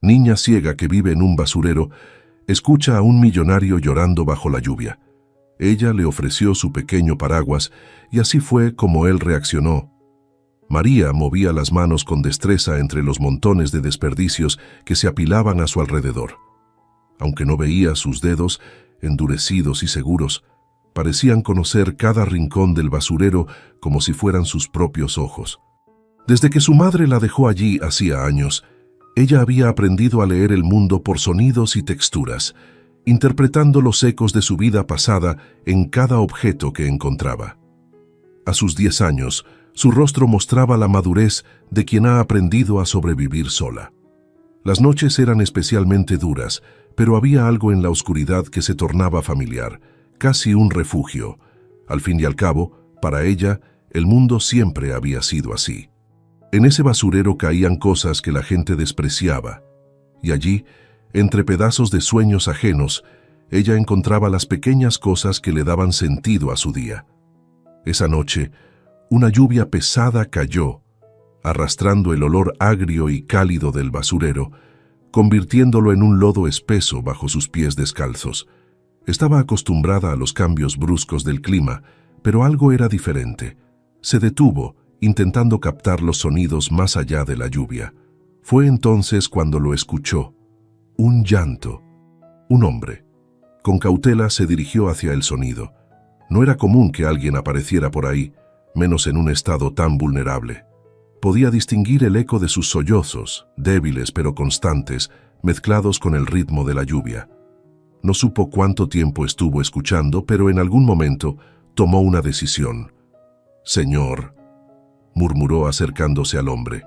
niña ciega que vive en un basurero, escucha a un millonario llorando bajo la lluvia. Ella le ofreció su pequeño paraguas y así fue como él reaccionó. María movía las manos con destreza entre los montones de desperdicios que se apilaban a su alrededor. Aunque no veía sus dedos, endurecidos y seguros, parecían conocer cada rincón del basurero como si fueran sus propios ojos. Desde que su madre la dejó allí hacía años, ella había aprendido a leer el mundo por sonidos y texturas, interpretando los ecos de su vida pasada en cada objeto que encontraba. A sus 10 años, su rostro mostraba la madurez de quien ha aprendido a sobrevivir sola. Las noches eran especialmente duras, pero había algo en la oscuridad que se tornaba familiar, casi un refugio. Al fin y al cabo, para ella, el mundo siempre había sido así. En ese basurero caían cosas que la gente despreciaba, y allí, entre pedazos de sueños ajenos, ella encontraba las pequeñas cosas que le daban sentido a su día. Esa noche, una lluvia pesada cayó, arrastrando el olor agrio y cálido del basurero, convirtiéndolo en un lodo espeso bajo sus pies descalzos. Estaba acostumbrada a los cambios bruscos del clima, pero algo era diferente. Se detuvo, intentando captar los sonidos más allá de la lluvia. Fue entonces cuando lo escuchó. Un llanto. Un hombre. Con cautela se dirigió hacia el sonido. No era común que alguien apareciera por ahí, menos en un estado tan vulnerable. Podía distinguir el eco de sus sollozos, débiles pero constantes, mezclados con el ritmo de la lluvia. No supo cuánto tiempo estuvo escuchando, pero en algún momento tomó una decisión. «Señor», murmuró acercándose al hombre.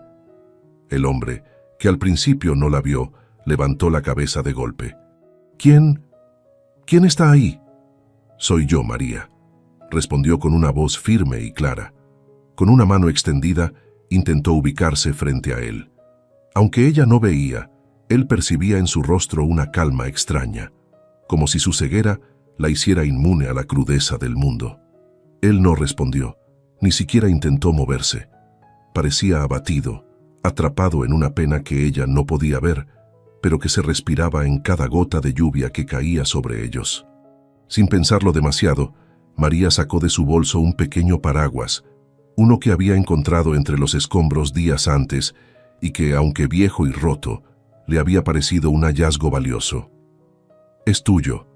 El hombre, que al principio no la vio, levantó la cabeza de golpe. «¿Quién está ahí?» «Soy yo, María», respondió con una voz firme y clara. Con una mano extendida, intentó ubicarse frente a él. Aunque ella no veía, él percibía en su rostro una calma extraña, como si su ceguera la hiciera inmune a la crudeza del mundo. Él no respondió, ni siquiera intentó moverse. Parecía abatido, atrapado en una pena que ella no podía ver, pero que se respiraba en cada gota de lluvia que caía sobre ellos. Sin pensarlo demasiado, María sacó de su bolso un pequeño paraguas, uno que había encontrado entre los escombros días antes y que, aunque viejo y roto, le había parecido un hallazgo valioso. «Es tuyo»,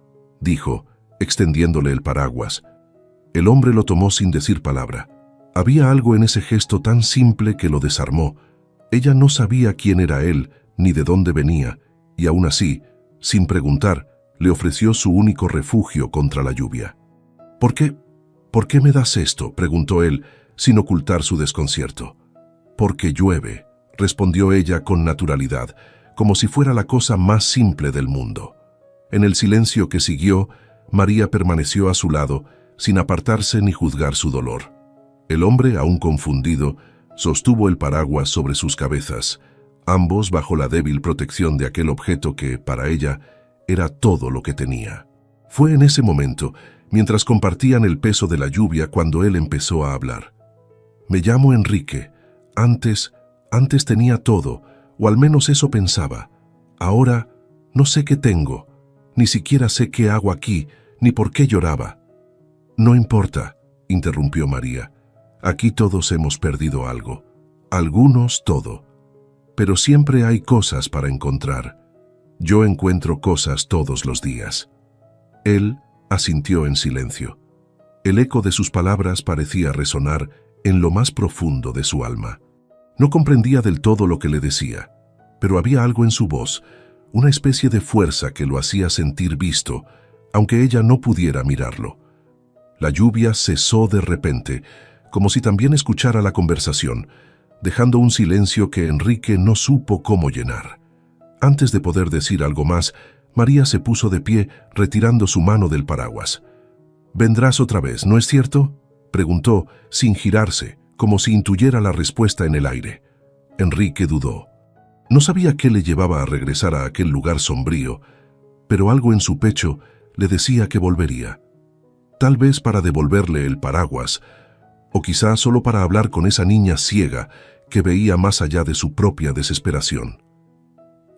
dijo, extendiéndole el paraguas. El hombre lo tomó sin decir palabra. Había algo en ese gesto tan simple que lo desarmó. Ella no sabía quién era él ni de dónde venía, y aún así, sin preguntar, le ofreció su único refugio contra la lluvia. ¿Por qué me das esto?», preguntó él, sin ocultar su desconcierto. «Porque llueve», respondió ella con naturalidad, como si fuera la cosa más simple del mundo. En el silencio que siguió, María permaneció a su lado, sin apartarse ni juzgar su dolor. El hombre, aún confundido, sostuvo el paraguas sobre sus cabezas, ambos bajo la débil protección de aquel objeto que, para ella, era todo lo que tenía. Fue en ese momento, mientras compartían el peso de la lluvia, cuando él empezó a hablar. «Me llamo Enrique. Antes tenía todo, o al menos eso pensaba. Ahora no sé qué tengo, ni siquiera sé qué hago aquí, ni por qué lloraba». «No importa», interrumpió María. «Aquí todos hemos perdido algo. Algunos todo. Pero siempre hay cosas para encontrar. Yo encuentro cosas todos los días». Él asintió en silencio. El eco de sus palabras parecía resonar en lo más profundo de su alma. No comprendía del todo lo que le decía, pero había algo en su voz, una especie de fuerza que lo hacía sentir visto, aunque ella no pudiera mirarlo. La lluvia cesó de repente, como si también escuchara la conversación, dejando un silencio que Enrique no supo cómo llenar. Antes de poder decir algo más, María se puso de pie, retirando su mano del paraguas. «¿Vendrás otra vez, no es cierto?», preguntó, sin girarse, como si intuyera la respuesta en el aire. Enrique dudó. No sabía qué le llevaba a regresar a aquel lugar sombrío, pero algo en su pecho le decía que volvería. Tal vez para devolverle el paraguas, o quizá solo para hablar con esa niña ciega que veía más allá de su propia desesperación.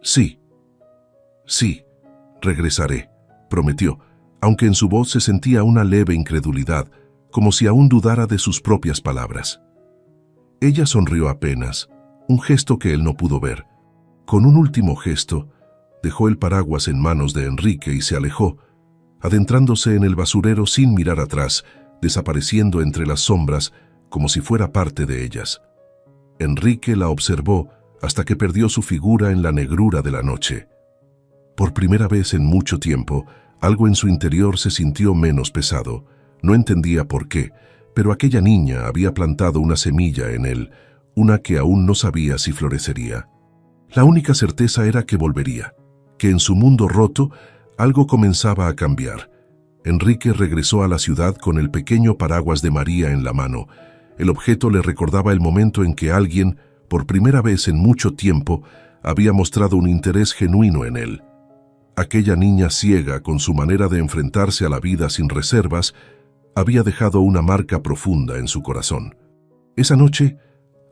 Sí, sí, regresaré, prometió, aunque en su voz se sentía una leve incredulidad, como si aún dudara de sus propias palabras. Ella sonrió apenas, un gesto que él no pudo ver. Con un último gesto, dejó el paraguas en manos de Enrique y se alejó, adentrándose en el basurero sin mirar atrás, desapareciendo entre las sombras como si fuera parte de ellas. Enrique la observó hasta que perdió su figura en la negrura de la noche. Por primera vez en mucho tiempo, algo en su interior se sintió menos pesado. No entendía por qué, pero aquella niña había plantado una semilla en él, una que aún no sabía si florecería. La única certeza era que volvería, que en su mundo roto algo comenzaba a cambiar. Enrique regresó a la ciudad con el pequeño paraguas de María en la mano. El objeto le recordaba el momento en que alguien, por primera vez en mucho tiempo, había mostrado un interés genuino en él. Aquella niña ciega, con su manera de enfrentarse a la vida sin reservas, había dejado una marca profunda en su corazón. Esa noche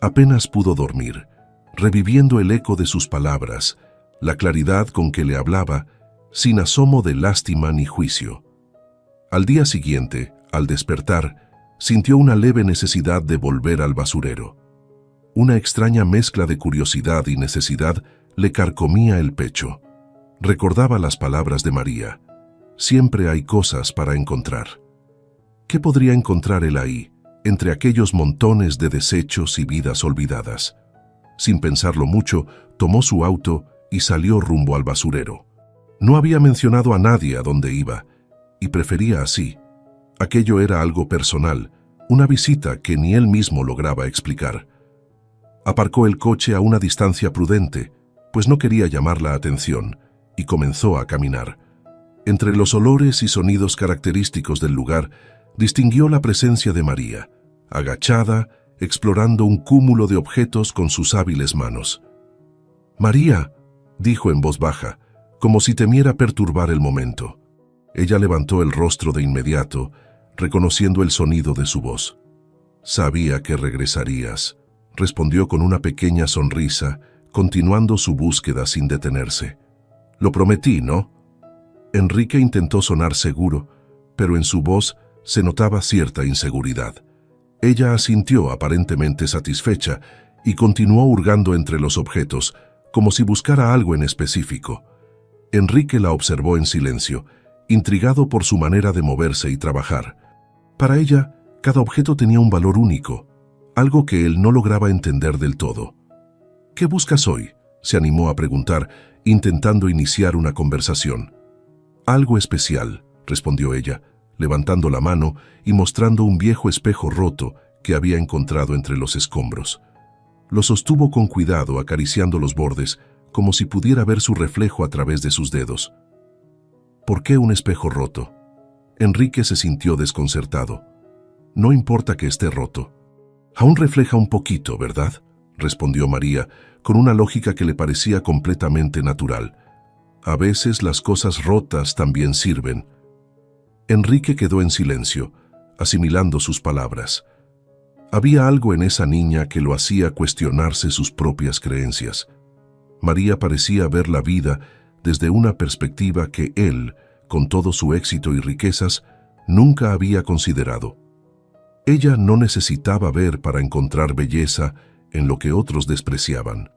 apenas pudo dormir, reviviendo el eco de sus palabras, la claridad con que le hablaba, sin asomo de lástima ni juicio. Al día siguiente, al despertar, sintió una leve necesidad de volver al basurero. Una extraña mezcla de curiosidad y necesidad le carcomía el pecho. Recordaba las palabras de María. Siempre hay cosas para encontrar. ¿Qué podría encontrar él ahí, entre aquellos montones de desechos y vidas olvidadas? Sin pensarlo mucho, tomó su auto y salió rumbo al basurero. No había mencionado a nadie a dónde iba, y prefería así. Aquello era algo personal, una visita que ni él mismo lograba explicar. Aparcó el coche a una distancia prudente, pues no quería llamar la atención, y comenzó a caminar. Entre los olores y sonidos característicos del lugar, distinguió la presencia de María, agachada, explorando un cúmulo de objetos con sus hábiles manos. «María», dijo en voz baja, como si temiera perturbar el momento. Ella levantó el rostro de inmediato, reconociendo el sonido de su voz. «Sabía que regresarías», respondió con una pequeña sonrisa, continuando su búsqueda sin detenerse. «Lo prometí, ¿no?» Enrique intentó sonar seguro, pero en su voz se notaba cierta inseguridad. Ella asintió aparentemente satisfecha y continuó hurgando entre los objetos, como si buscara algo en específico. Enrique la observó en silencio, intrigado por su manera de moverse y trabajar. Para ella, cada objeto tenía un valor único, algo que él no lograba entender del todo. «¿Qué buscas hoy?», se animó a preguntar, intentando iniciar una conversación. «Algo especial», respondió ella, levantando la mano y mostrando un viejo espejo roto que había encontrado entre los escombros. Lo sostuvo con cuidado, acariciando los bordes, como si pudiera ver su reflejo a través de sus dedos. «¿Por qué un espejo roto?». Enrique se sintió desconcertado. «No importa que esté roto. Aún refleja un poquito, ¿verdad?», respondió María, con una lógica que le parecía completamente natural. «A veces las cosas rotas también sirven». Enrique quedó en silencio, asimilando sus palabras. Había algo en esa niña que lo hacía cuestionarse sus propias creencias. María parecía ver la vida desde una perspectiva que él, con todo su éxito y riquezas, nunca había considerado. Ella no necesitaba ver para encontrar belleza en lo que otros despreciaban.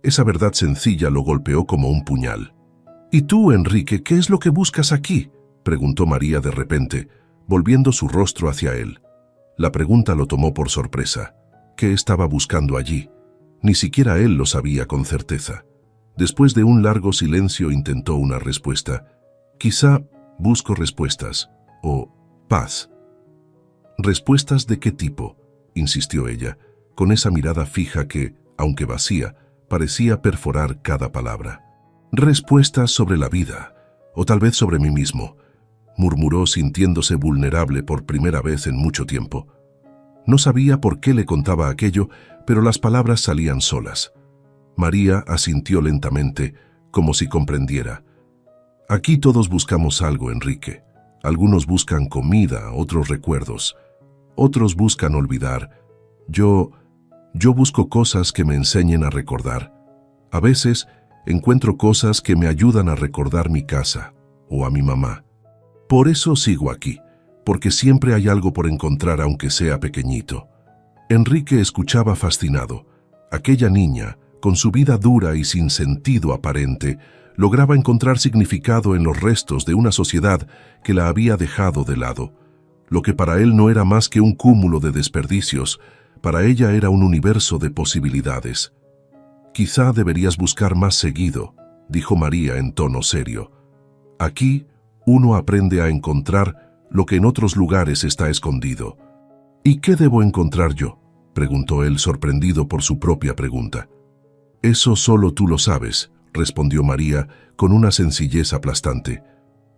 Esa verdad sencilla lo golpeó como un puñal. «¿Y tú, Enrique, qué es lo que buscas aquí?», preguntó María de repente, volviendo su rostro hacia él. La pregunta lo tomó por sorpresa. ¿Qué estaba buscando allí? Ni siquiera él lo sabía con certeza. Después de un largo silencio intentó una respuesta. «Quizá busco respuestas, o paz». «¿Respuestas de qué tipo?», insistió ella, con esa mirada fija que, aunque vacía, parecía perforar cada palabra. «Respuestas sobre la vida, o tal vez sobre mí mismo», murmuró sintiéndose vulnerable por primera vez en mucho tiempo. No sabía por qué le contaba aquello, pero las palabras salían solas. María asintió lentamente, como si comprendiera. «Aquí todos buscamos algo, Enrique. Algunos buscan comida, otros recuerdos. Otros buscan olvidar. Yo busco cosas que me enseñen a recordar. A veces encuentro cosas que me ayudan a recordar mi casa o a mi mamá. Por eso sigo aquí, porque siempre hay algo por encontrar aunque sea pequeñito. Enrique escuchaba fascinado. Aquella niña, con su vida dura y sin sentido aparente, lograba encontrar significado en los restos de una sociedad que la había dejado de lado. Lo que para él no era más que un cúmulo de desperdicios, para ella era un universo de posibilidades. «Quizá deberías buscar más seguido», dijo María en tono serio. «Aquí uno aprende a encontrar lo que en otros lugares está escondido». «¿Y qué debo encontrar yo?», preguntó él, sorprendido por su propia pregunta. «Eso solo tú lo sabes», respondió María con una sencillez aplastante.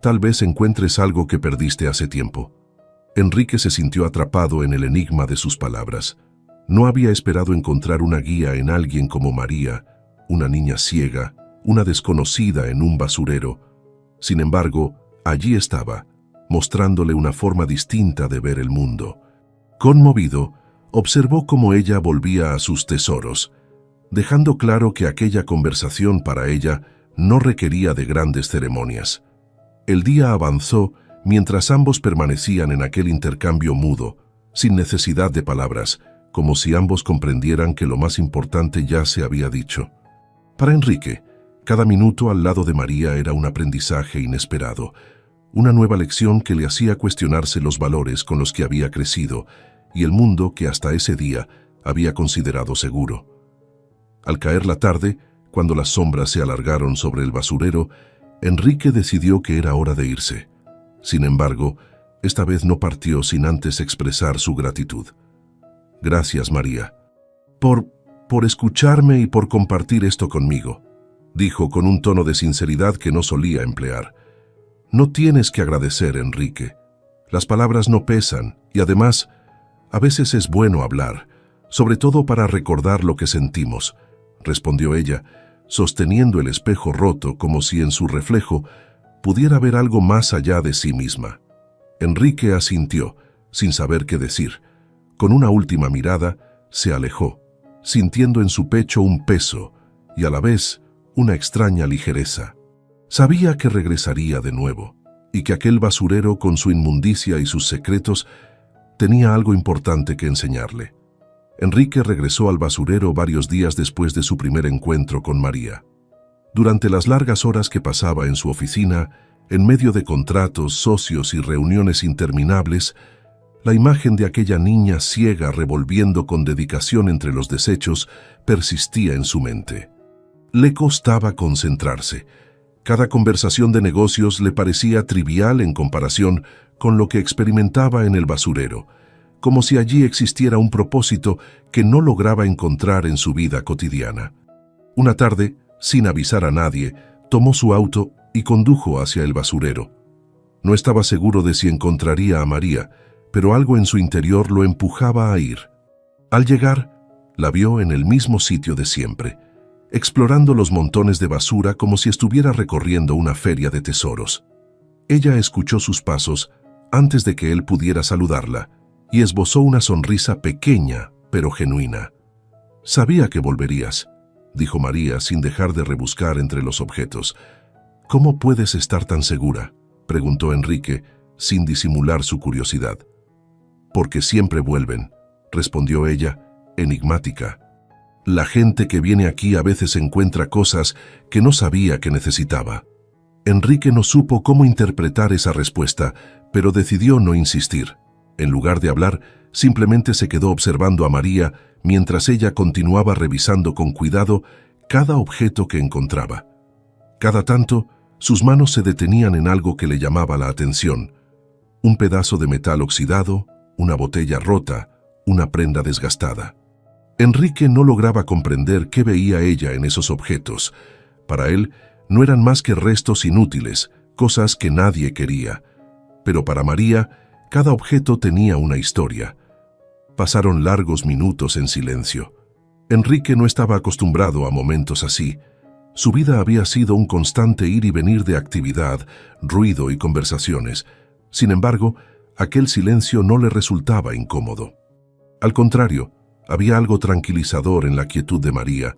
«Tal vez encuentres algo que perdiste hace tiempo». Enrique se sintió atrapado en el enigma de sus palabras. No había esperado encontrar una guía en alguien como María, una niña ciega, una desconocida en un basurero. Sin embargo, allí estaba, mostrándole una forma distinta de ver el mundo. Conmovido, observó cómo ella volvía a sus tesoros, dejando claro que aquella conversación para ella no requería de grandes ceremonias. El día avanzó mientras ambos permanecían en aquel intercambio mudo, sin necesidad de palabras, como si ambos comprendieran que lo más importante ya se había dicho. Para Enrique, cada minuto al lado de María era un aprendizaje inesperado, una nueva lección que le hacía cuestionarse los valores con los que había crecido y el mundo que hasta ese día había considerado seguro. Al caer la tarde, cuando las sombras se alargaron sobre el basurero, Enrique decidió que era hora de irse. Sin embargo, esta vez no partió sin antes expresar su gratitud. «Gracias, María, por escucharme y por compartir esto conmigo», dijo con un tono de sinceridad que no solía emplear. «No tienes que agradecer, Enrique. Las palabras no pesan y además, a veces es bueno hablar, sobre todo para recordar lo que sentimos», respondió ella, sosteniendo el espejo roto como si en su reflejo pudiera ver algo más allá de sí misma. Enrique asintió, sin saber qué decir. Con una última mirada, se alejó, sintiendo en su pecho un peso y a la vez una extraña ligereza. Sabía que regresaría de nuevo y que aquel basurero con su inmundicia y sus secretos tenía algo importante que enseñarle. Enrique regresó al basurero varios días después de su primer encuentro con María. Durante las largas horas que pasaba en su oficina, en medio de contratos, socios y reuniones interminables, la imagen de aquella niña ciega revolviendo con dedicación entre los desechos persistía en su mente. Le costaba concentrarse. Cada conversación de negocios le parecía trivial en comparación con lo que experimentaba en el basurero, como si allí existiera un propósito que no lograba encontrar en su vida cotidiana. Una tarde, sin avisar a nadie, tomó su auto y condujo hacia el basurero. No estaba seguro de si encontraría a María, pero algo en su interior lo empujaba a ir. Al llegar, la vio en el mismo sitio de siempre, explorando los montones de basura como si estuviera recorriendo una feria de tesoros. Ella escuchó sus pasos antes de que él pudiera saludarla y esbozó una sonrisa pequeña pero genuina. «Sabía que volverías», dijo María sin dejar de rebuscar entre los objetos. «¿Cómo puedes estar tan segura?», preguntó Enrique, sin disimular su curiosidad. «Porque siempre vuelven», respondió ella, enigmática. «La gente que viene aquí a veces encuentra cosas que no sabía que necesitaba». Enrique no supo cómo interpretar esa respuesta, pero decidió no insistir. En lugar de hablar, simplemente se quedó observando a María mientras ella continuaba revisando con cuidado cada objeto que encontraba. Cada tanto, sus manos se detenían en algo que le llamaba la atención. Un pedazo de metal oxidado, una botella rota, una prenda desgastada. Enrique no lograba comprender qué veía ella en esos objetos. Para él, no eran más que restos inútiles, cosas que nadie quería. Pero para María, cada objeto tenía una historia. Pasaron largos minutos en silencio. Enrique no estaba acostumbrado a momentos así. Su vida había sido un constante ir y venir de actividad, ruido y conversaciones. Sin embargo, aquel silencio no le resultaba incómodo. Al contrario, había algo tranquilizador en la quietud de María.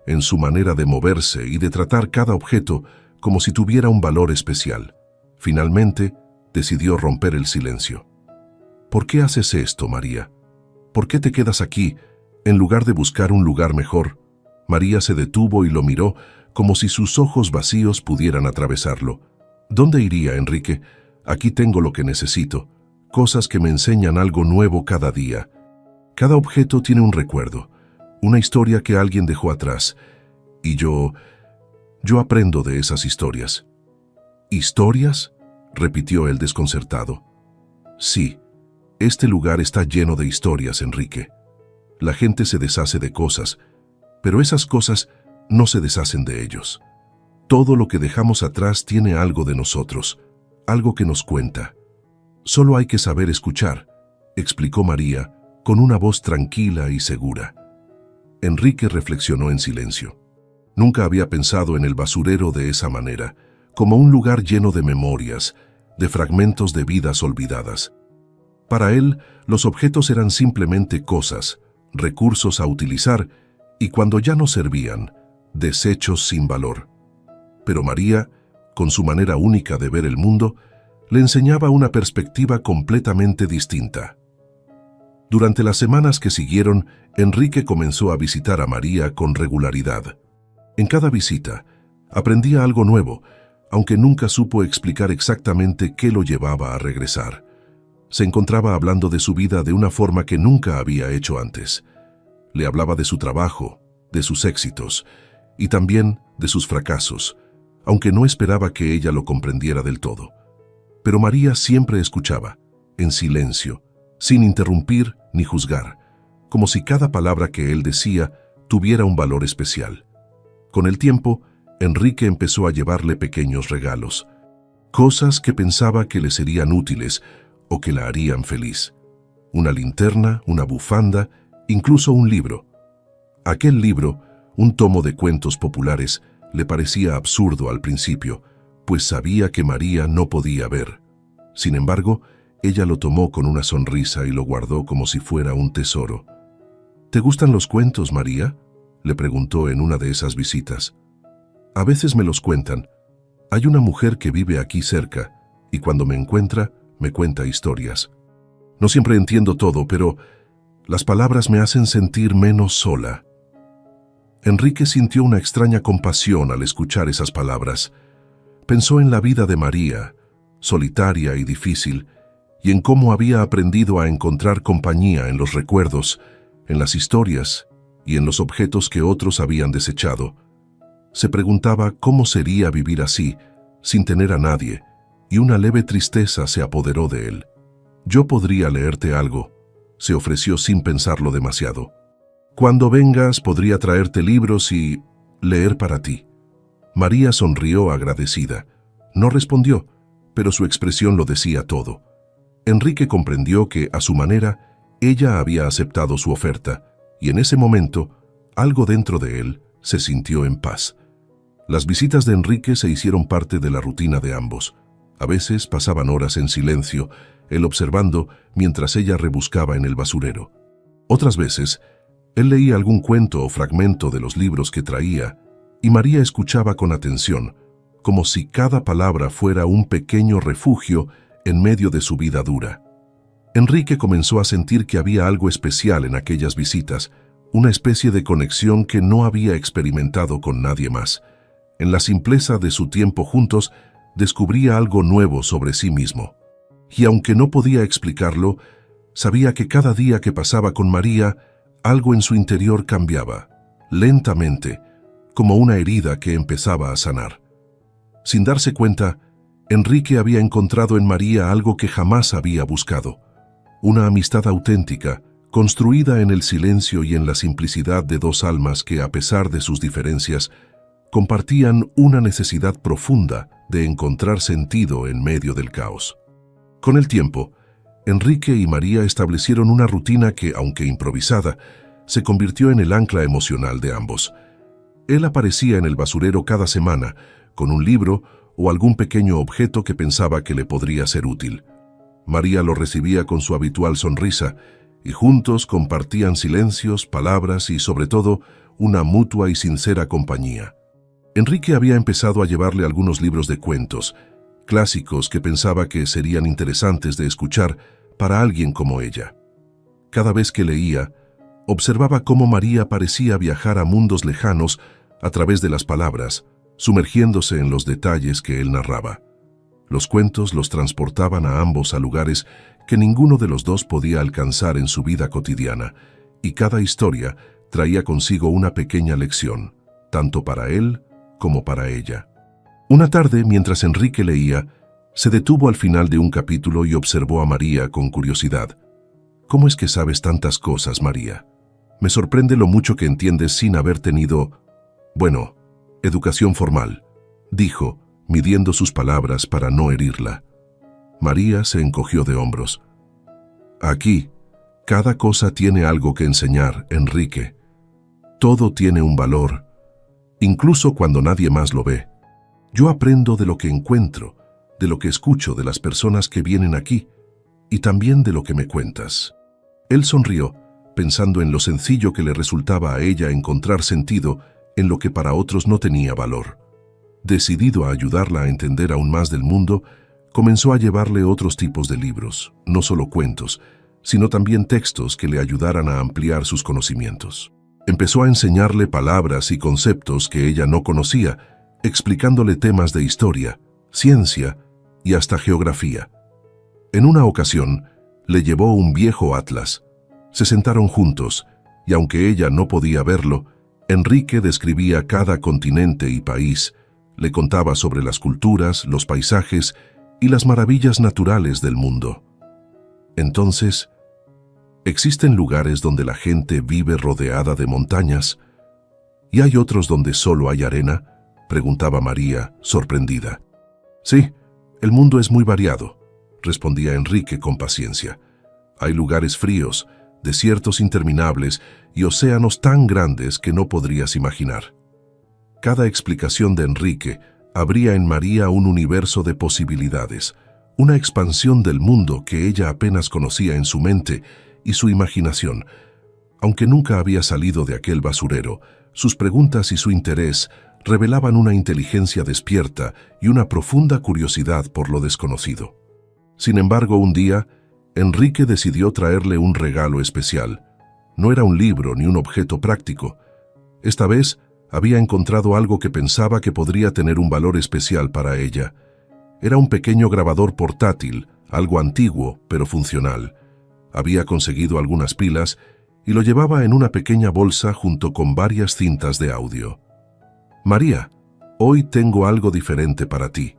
en su manera de moverse y de tratar cada objeto como si tuviera un valor especial. Finalmente, decidió romper el silencio. ¿Por qué haces esto, María? ¿Por qué te quedas aquí, en lugar de buscar un lugar mejor? María se detuvo y lo miró como si sus ojos vacíos pudieran atravesarlo. ¿Dónde iría, Enrique? Aquí tengo lo que necesito, cosas que me enseñan algo nuevo cada día. Cada objeto tiene un recuerdo, una historia que alguien dejó atrás, y yo aprendo de esas historias. ¿Historias?, repitió él desconcertado. Sí, este lugar está lleno de historias, Enrique. La gente se deshace de cosas, pero esas cosas no se deshacen de ellos. Todo lo que dejamos atrás tiene algo de nosotros, algo que nos cuenta. Solo hay que saber escuchar, explicó María, con una voz tranquila y segura. Enrique reflexionó en silencio. Nunca había pensado en el basurero de esa manera, como un lugar lleno de memorias, de fragmentos de vidas olvidadas. Para él, los objetos eran simplemente cosas, recursos a utilizar, y cuando ya no servían, desechos sin valor. Pero María, con su manera única de ver el mundo, le enseñaba una perspectiva completamente distinta. Durante las semanas que siguieron, Enrique comenzó a visitar a María con regularidad. En cada visita, aprendía algo nuevo, aunque nunca supo explicar exactamente qué lo llevaba a regresar. Se encontraba hablando de su vida de una forma que nunca había hecho antes. Le hablaba de su trabajo, de sus éxitos, y también de sus fracasos, aunque no esperaba que ella lo comprendiera del todo. Pero María siempre escuchaba, en silencio, sin interrumpir ni juzgar, como si cada palabra que él decía tuviera un valor especial. Con el tiempo, Enrique empezó a llevarle pequeños regalos, cosas que pensaba que le serían útiles o que la harían feliz. Una linterna, una bufanda, incluso un libro. Aquel libro, un tomo de cuentos populares, le parecía absurdo al principio, pues sabía que María no podía ver. Sin embargo, ella lo tomó con una sonrisa y lo guardó como si fuera un tesoro. ¿Te gustan los cuentos, María?, le preguntó en una de esas visitas. A veces me los cuentan. Hay una mujer que vive aquí cerca, y cuando me encuentra, me cuenta historias. No siempre entiendo todo, pero las palabras me hacen sentir menos sola. Enrique sintió una extraña compasión al escuchar esas palabras. Pensó en la vida de María, solitaria y difícil, y en cómo había aprendido a encontrar compañía en los recuerdos, en las historias y en los objetos que otros habían desechado. Se preguntaba cómo sería vivir así, sin tener a nadie, y una leve tristeza se apoderó de él. «Yo podría leerte algo», se ofreció sin pensarlo demasiado. «Cuando vengas podría traerte libros y leer para ti». María sonrió agradecida. No respondió, pero su expresión lo decía todo. Enrique comprendió que, a su manera, ella había aceptado su oferta, y en ese momento, algo dentro de él se sintió en paz. Las visitas de Enrique se hicieron parte de la rutina de ambos. A veces pasaban horas en silencio, él observando mientras ella rebuscaba en el basurero. Otras veces, él leía algún cuento o fragmento de los libros que traía, y María escuchaba con atención, como si cada palabra fuera un pequeño refugio en medio de su vida dura. Enrique comenzó a sentir que había algo especial en aquellas visitas, una especie de conexión que no había experimentado con nadie más. En la simpleza de su tiempo juntos, descubría algo nuevo sobre sí mismo. Y aunque no podía explicarlo, sabía que cada día que pasaba con María, algo en su interior cambiaba, lentamente, como una herida que empezaba a sanar. Sin darse cuenta, Enrique había encontrado en María algo que jamás había buscado, una amistad auténtica, construida en el silencio y en la simplicidad de dos almas que, a pesar de sus diferencias, compartían una necesidad profunda de encontrar sentido en medio del caos. Con el tiempo, Enrique y María establecieron una rutina que, aunque improvisada, se convirtió en el ancla emocional de ambos. Él aparecía en el basurero cada semana, con un libro o algún pequeño objeto que pensaba que le podría ser útil. María lo recibía con su habitual sonrisa, y juntos compartían silencios, palabras y, sobre todo, una mutua y sincera compañía. Enrique había empezado a llevarle algunos libros de cuentos, clásicos que pensaba que serían interesantes de escuchar para alguien como ella. Cada vez que leía, observaba cómo María parecía viajar a mundos lejanos a través de las palabras, sumergiéndose en los detalles que él narraba. Los cuentos los transportaban a ambos a lugares que ninguno de los dos podía alcanzar en su vida cotidiana, y cada historia traía consigo una pequeña lección, tanto para él como para ella. Una tarde, mientras Enrique leía, se detuvo al final de un capítulo y observó a María con curiosidad. «¿Cómo es que sabes tantas cosas, María? Me sorprende lo mucho que entiendes sin haber tenido, educación formal», dijo, midiendo sus palabras para no herirla. María se encogió de hombros. «Aquí, cada cosa tiene algo que enseñar, Enrique. Todo tiene un valor, incluso cuando nadie más lo ve. Yo aprendo de lo que encuentro, de lo que escucho de las personas que vienen aquí, y también de lo que me cuentas». Él sonrió, pensando en lo sencillo que le resultaba a ella encontrar sentido en lo que para otros no tenía valor. Decidido a ayudarla a entender aún más del mundo, comenzó a llevarle otros tipos de libros, no solo cuentos, sino también textos que le ayudaran a ampliar sus conocimientos. Empezó a enseñarle palabras y conceptos que ella no conocía, explicándole temas de historia, ciencia y hasta geografía. En una ocasión, le llevó un viejo atlas. Se sentaron juntos, y aunque ella no podía verlo, Enrique describía cada continente y país, le contaba sobre las culturas, los paisajes y las maravillas naturales del mundo. Entonces, ¿existen lugares donde la gente vive rodeada de montañas? ¿Y hay otros donde solo hay arena?, preguntaba María, sorprendida. «Sí, el mundo es muy variado», respondía Enrique con paciencia. «Hay lugares fríos, desiertos interminables y océanos tan grandes que no podrías imaginar». Cada explicación de Enrique abría en María un universo de posibilidades, una expansión del mundo que ella apenas conocía en su mente y su imaginación. Aunque nunca había salido de aquel basurero, sus preguntas y su interés revelaban una inteligencia despierta y una profunda curiosidad por lo desconocido. Sin embargo, un día, Enrique decidió traerle un regalo especial. No era un libro ni un objeto práctico. Esta vez, había encontrado algo que pensaba que podría tener un valor especial para ella. Era un pequeño grabador portátil, algo antiguo, pero funcional. Había conseguido algunas pilas y lo llevaba en una pequeña bolsa junto con varias cintas de audio. «María, hoy tengo algo diferente para ti»,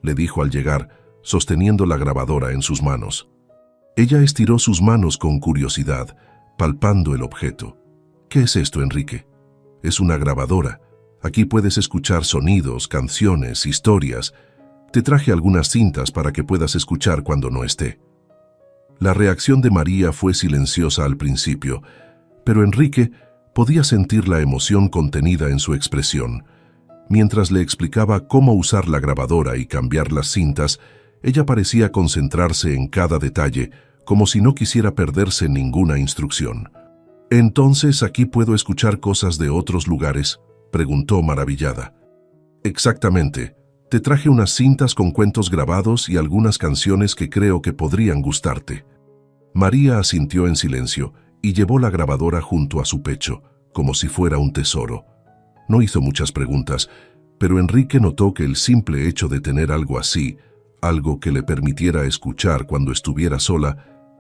le dijo al llegar, sosteniendo la grabadora en sus manos. Ella estiró sus manos con curiosidad, palpando el objeto. «¿Qué es esto, Enrique?» «Es una grabadora. Aquí puedes escuchar sonidos, canciones, historias. Te traje algunas cintas para que puedas escuchar cuando no esté». La reacción de María fue silenciosa al principio, pero Enrique podía sentir la emoción contenida en su expresión. Mientras le explicaba cómo usar la grabadora y cambiar las cintas, ella parecía concentrarse en cada detalle, como si no quisiera perderse ninguna instrucción. «¿Entonces aquí puedo escuchar cosas de otros lugares?», preguntó maravillada. «Exactamente. Te traje unas cintas con cuentos grabados y algunas canciones que creo que podrían gustarte». María asintió en silencio y llevó la grabadora junto a su pecho, como si fuera un tesoro. No hizo muchas preguntas, pero Enrique notó que el simple hecho de tener algo así, algo que le permitiera escuchar cuando estuviera sola,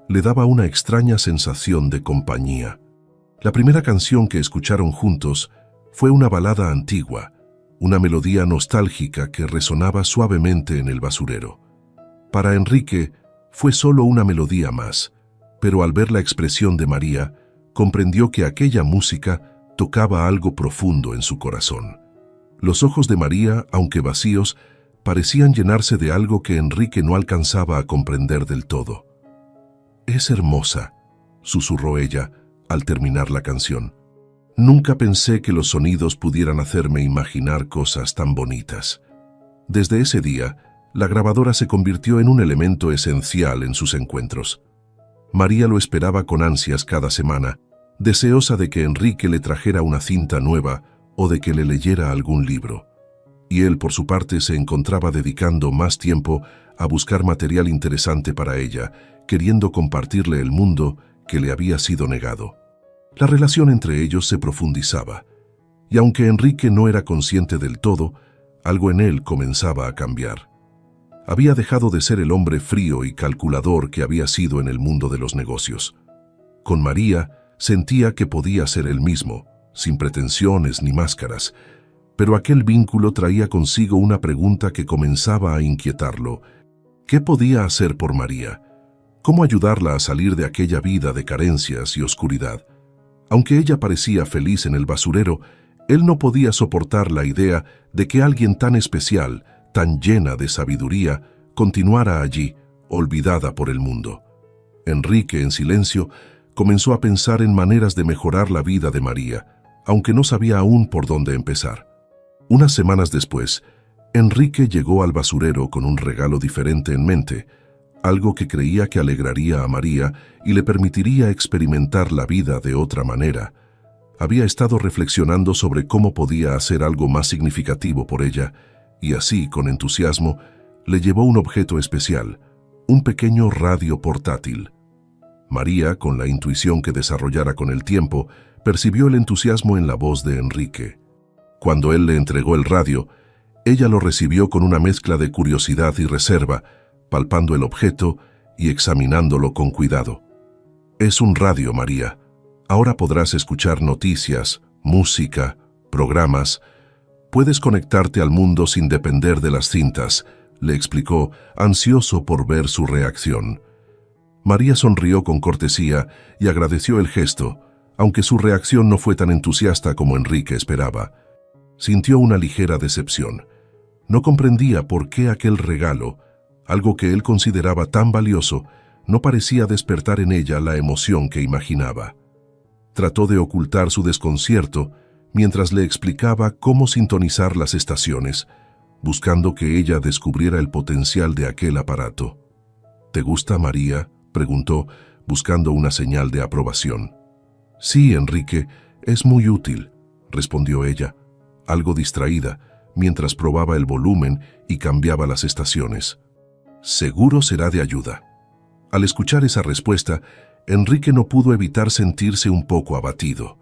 le daba una extraña sensación de compañía. La primera canción que escucharon juntos fue una balada antigua, una melodía nostálgica que resonaba suavemente en el basurero. Para Enrique fue solo una melodía más, pero al ver la expresión de María, comprendió que aquella música tocaba algo profundo en su corazón. Los ojos de María, aunque vacíos, parecían llenarse de algo que Enrique no alcanzaba a comprender del todo. «Es hermosa», susurró ella al terminar la canción. «Nunca pensé que los sonidos pudieran hacerme imaginar cosas tan bonitas». Desde ese día, la grabadora se convirtió en un elemento esencial en sus encuentros. María lo esperaba con ansias cada semana, deseosa de que Enrique le trajera una cinta nueva o de que le leyera algún libro. Y él, por su parte, se encontraba dedicando más tiempo a buscar material interesante para ella, queriendo compartirle el mundo que le había sido negado. La relación entre ellos se profundizaba, y aunque Enrique no era consciente del todo, algo en él comenzaba a cambiar. Había dejado de ser el hombre frío y calculador que había sido en el mundo de los negocios. Con María sentía que podía ser él mismo, sin pretensiones ni máscaras, pero aquel vínculo traía consigo una pregunta que comenzaba a inquietarlo. ¿Qué podía hacer por María? ¿Cómo ayudarla a salir de aquella vida de carencias y oscuridad? Aunque ella parecía feliz en el basurero, él no podía soportar la idea de que alguien tan especial, tan llena de sabiduría, continuara allí, olvidada por el mundo. Enrique, en silencio, comenzó a pensar en maneras de mejorar la vida de María, aunque no sabía aún por dónde empezar. Unas semanas después, Enrique llegó al basurero con un regalo diferente en mente, algo que creía que alegraría a María y le permitiría experimentar la vida de otra manera. Había estado reflexionando sobre cómo podía hacer algo más significativo por ella, y así, con entusiasmo, le llevó un objeto especial, un pequeño radio portátil. María, con la intuición que desarrollara con el tiempo, percibió el entusiasmo en la voz de Enrique. Cuando él le entregó el radio, ella lo recibió con una mezcla de curiosidad y reserva, palpando el objeto y examinándolo con cuidado. «Es un radio, María. Ahora podrás escuchar noticias, música, programas. Puedes conectarte al mundo sin depender de las cintas», le explicó, ansioso por ver su reacción. María sonrió con cortesía y agradeció el gesto, aunque su reacción no fue tan entusiasta como Enrique esperaba. Sintió una ligera decepción. No comprendía por qué aquel regalo, algo que él consideraba tan valioso, no parecía despertar en ella la emoción que imaginaba. Trató de ocultar su desconcierto mientras le explicaba cómo sintonizar las estaciones, buscando que ella descubriera el potencial de aquel aparato. «¿Te gusta, María?», preguntó, buscando una señal de aprobación. «Sí, Enrique, es muy útil», respondió ella, algo distraída, mientras probaba el volumen y cambiaba las estaciones. «Seguro será de ayuda». Al escuchar esa respuesta, Enrique no pudo evitar sentirse un poco abatido.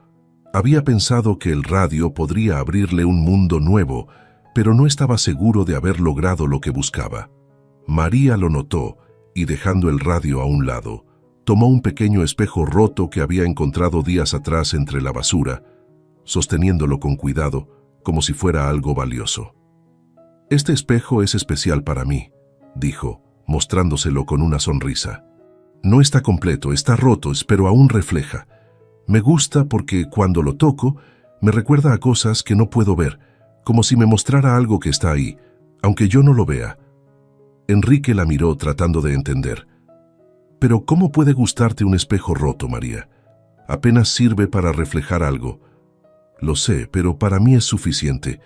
Había pensado que el radio podría abrirle un mundo nuevo, pero no estaba seguro de haber logrado lo que buscaba. María lo notó y, dejando el radio a un lado, tomó un pequeño espejo roto que había encontrado días atrás entre la basura, sosteniéndolo con cuidado, como si fuera algo valioso. «Este espejo es especial para mí», dijo, mostrándoselo con una sonrisa. «No está completo, está roto, pero aún refleja. Me gusta porque cuando lo toco, me recuerda a cosas que no puedo ver, como si me mostrara algo que está ahí, aunque yo no lo vea». Enrique la miró tratando de entender. «¿Pero cómo puede gustarte un espejo roto, María? Apenas sirve para reflejar algo». «Lo sé, pero para mí es suficiente.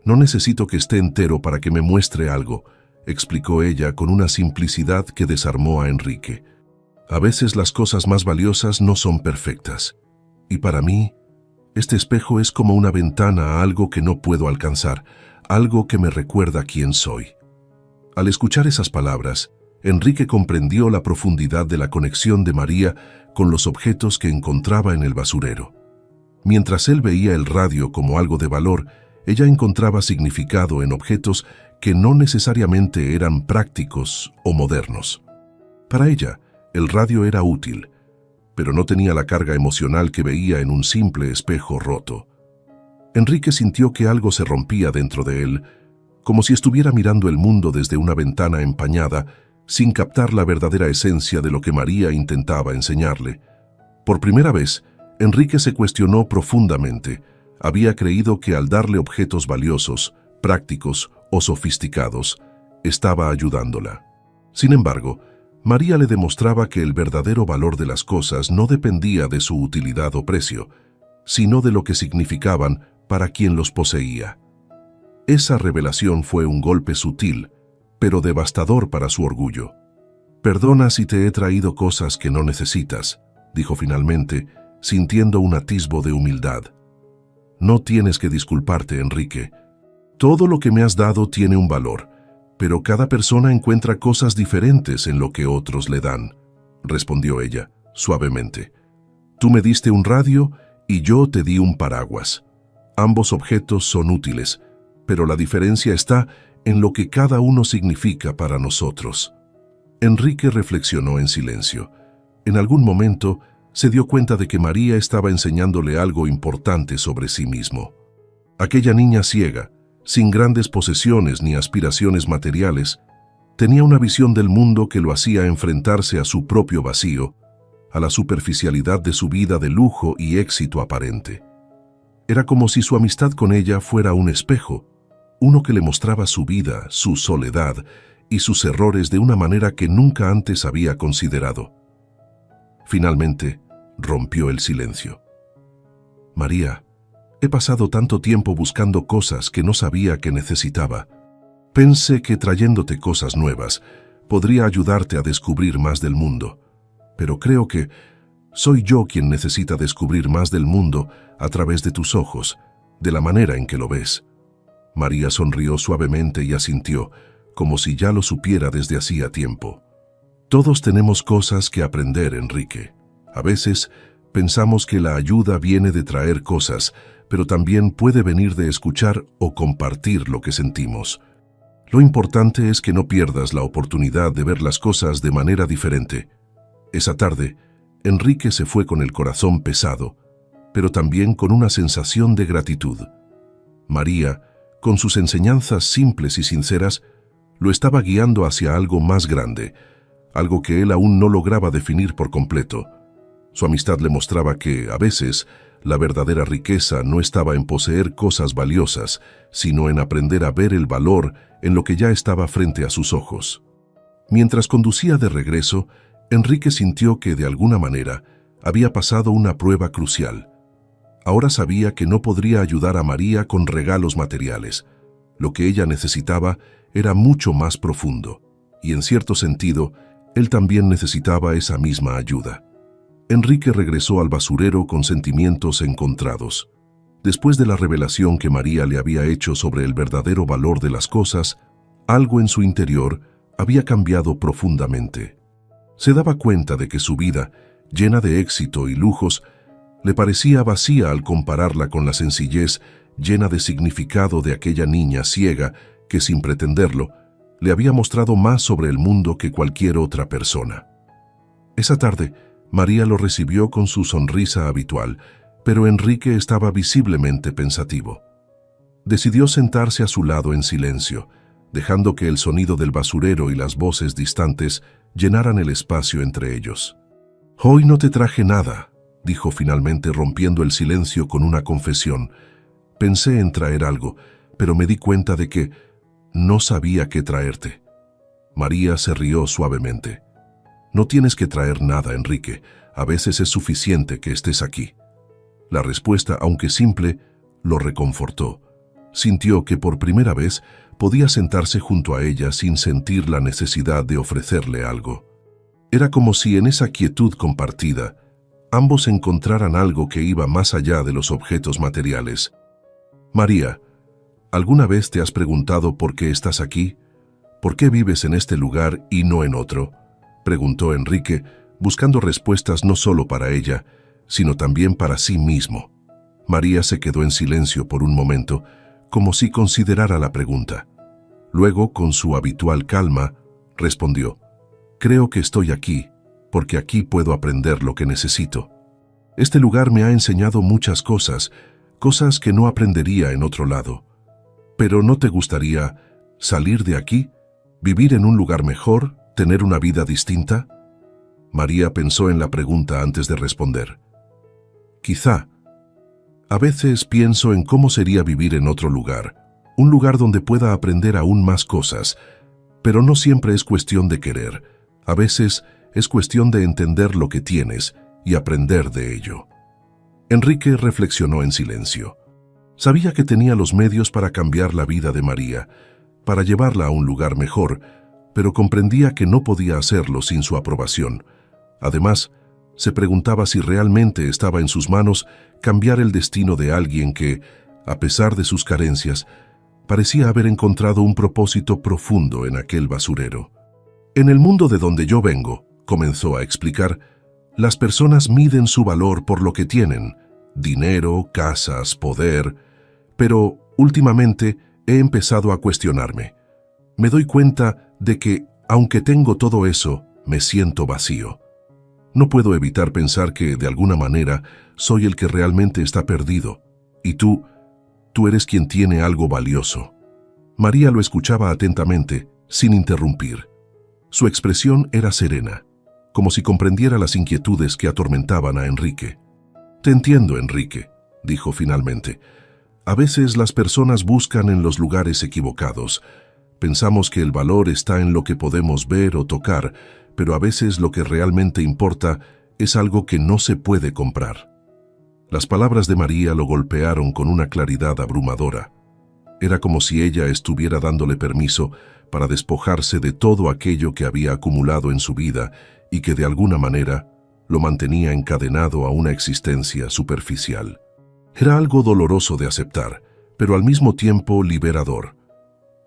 No necesito que esté entero para que me muestre algo», explicó ella con una simplicidad que desarmó a Enrique. «A veces las cosas más valiosas no son perfectas. Y para mí, este espejo es como una ventana a algo que no puedo alcanzar, algo que me recuerda quién soy». Al escuchar esas palabras, Enrique comprendió la profundidad de la conexión de María con los objetos que encontraba en el basurero. Mientras él veía el radio como algo de valor, ella encontraba significado en objetos que no necesariamente eran prácticos o modernos. Para ella, el radio era útil, pero no tenía la carga emocional que veía en un simple espejo roto. Enrique sintió que algo se rompía dentro de él, como si estuviera mirando el mundo desde una ventana empañada, sin captar la verdadera esencia de lo que María intentaba enseñarle. Por primera vez, Enrique se cuestionó profundamente. Había creído que al darle objetos valiosos, prácticos o sofisticados, estaba ayudándola. Sin embargo, María le demostraba que el verdadero valor de las cosas no dependía de su utilidad o precio, sino de lo que significaban para quien los poseía. Esa revelación fue un golpe sutil, pero devastador para su orgullo. «Perdona si te he traído cosas que no necesitas», dijo finalmente, sintiendo un atisbo de humildad. No tienes que disculparte, Enrique. Todo lo que me has dado tiene un valor, pero cada persona encuentra cosas diferentes en lo que otros le dan, respondió ella, suavemente. Tú me diste un radio y yo te di un paraguas. Ambos objetos son útiles, pero la diferencia está en lo que cada uno significa para nosotros. Enrique reflexionó en silencio. En algún momento se dio cuenta de que María estaba enseñándole algo importante sobre sí mismo. Aquella niña ciega, sin grandes posesiones ni aspiraciones materiales, tenía una visión del mundo que lo hacía enfrentarse a su propio vacío, a la superficialidad de su vida de lujo y éxito aparente. Era como si su amistad con ella fuera un espejo, uno que le mostraba su vida, su soledad y sus errores de una manera que nunca antes había considerado. Finalmente, rompió el silencio. María, he pasado tanto tiempo buscando cosas que no sabía que necesitaba. Pensé que trayéndote cosas nuevas podría ayudarte a descubrir más del mundo, pero creo que soy yo quien necesita descubrir más del mundo a través de tus ojos, de la manera en que lo ves. María sonrió suavemente y asintió, como si ya lo supiera desde hacía tiempo. Todos tenemos cosas que aprender, Enrique. A veces pensamos que la ayuda viene de traer cosas, pero también puede venir de escuchar o compartir lo que sentimos. Lo importante es que no pierdas la oportunidad de ver las cosas de manera diferente. Esa tarde, Enrique se fue con el corazón pesado, pero también con una sensación de gratitud. María, con sus enseñanzas simples y sinceras, lo estaba guiando hacia algo más grande, algo que él aún no lograba definir por completo. Su amistad le mostraba que, a veces, la verdadera riqueza no estaba en poseer cosas valiosas, sino en aprender a ver el valor en lo que ya estaba frente a sus ojos. Mientras conducía de regreso, Enrique sintió que, de alguna manera, había pasado una prueba crucial. Ahora sabía que no podría ayudar a María con regalos materiales. Lo que ella necesitaba era mucho más profundo, y en cierto sentido, él también necesitaba esa misma ayuda. Enrique regresó al basurero con sentimientos encontrados. Después de la revelación que María le había hecho sobre el verdadero valor de las cosas, algo en su interior había cambiado profundamente. Se daba cuenta de que su vida, llena de éxito y lujos, le parecía vacía al compararla con la sencillez llena de significado de aquella niña ciega que, sin pretenderlo, le había mostrado más sobre el mundo que cualquier otra persona. Esa tarde, María lo recibió con su sonrisa habitual, pero Enrique estaba visiblemente pensativo. Decidió sentarse a su lado en silencio, dejando que el sonido del basurero y las voces distantes llenaran el espacio entre ellos. «Hoy no te traje nada», dijo finalmente, rompiendo el silencio con una confesión. «Pensé en traer algo, pero me di cuenta de que no sabía qué traerte». María se rió suavemente. «No tienes que traer nada, Enrique. A veces es suficiente que estés aquí». La respuesta, aunque simple, lo reconfortó. Sintió que por primera vez podía sentarse junto a ella sin sentir la necesidad de ofrecerle algo. Era como si en esa quietud compartida, ambos encontraran algo que iba más allá de los objetos materiales. «María, ¿alguna vez te has preguntado por qué estás aquí? ¿Por qué vives en este lugar y no en otro?», preguntó Enrique, buscando respuestas no solo para ella, sino también para sí mismo. María se quedó en silencio por un momento, como si considerara la pregunta. Luego, con su habitual calma, respondió: «Creo que estoy aquí, porque aquí puedo aprender lo que necesito. Este lugar me ha enseñado muchas cosas, cosas que no aprendería en otro lado. Pero ¿no te gustaría salir de aquí, vivir en un lugar mejor, tener una vida distinta?». María pensó en la pregunta antes de responder. «Quizá. A veces pienso en cómo sería vivir en otro lugar, un lugar donde pueda aprender aún más cosas, pero no siempre es cuestión de querer. A veces es cuestión de entender lo que tienes y aprender de ello». Enrique reflexionó en silencio. Sabía que tenía los medios para cambiar la vida de María, para llevarla a un lugar mejor, pero comprendía que no podía hacerlo sin su aprobación. Además, Se preguntaba si realmente estaba en sus manos cambiar el destino de alguien que, a pesar de sus carencias, parecía haber encontrado un propósito profundo en aquel basurero. En el mundo de donde yo vengo, comenzó a explicar, las personas miden su valor por lo que tienen, dinero, casas, poder, pero últimamente he empezado a cuestionarme. Me doy cuenta de que, aunque tengo todo eso, me siento vacío. No puedo evitar pensar que, de alguna manera, soy el que realmente está perdido, y tú eres quien tiene algo valioso. María lo escuchaba atentamente, sin interrumpir. Su expresión era serena, como si comprendiera las inquietudes que atormentaban a Enrique. «Te entiendo, Enrique», dijo finalmente. «A veces las personas buscan en los lugares equivocados. Pensamos que el valor está en lo que podemos ver o tocar, pero a veces lo que realmente importa es algo que no se puede comprar». Las palabras de María lo golpearon con una claridad abrumadora. Era como si ella estuviera dándole permiso para despojarse de todo aquello que había acumulado en su vida y que de alguna manera lo mantenía encadenado a una existencia superficial. Era algo doloroso de aceptar, pero al mismo tiempo liberador.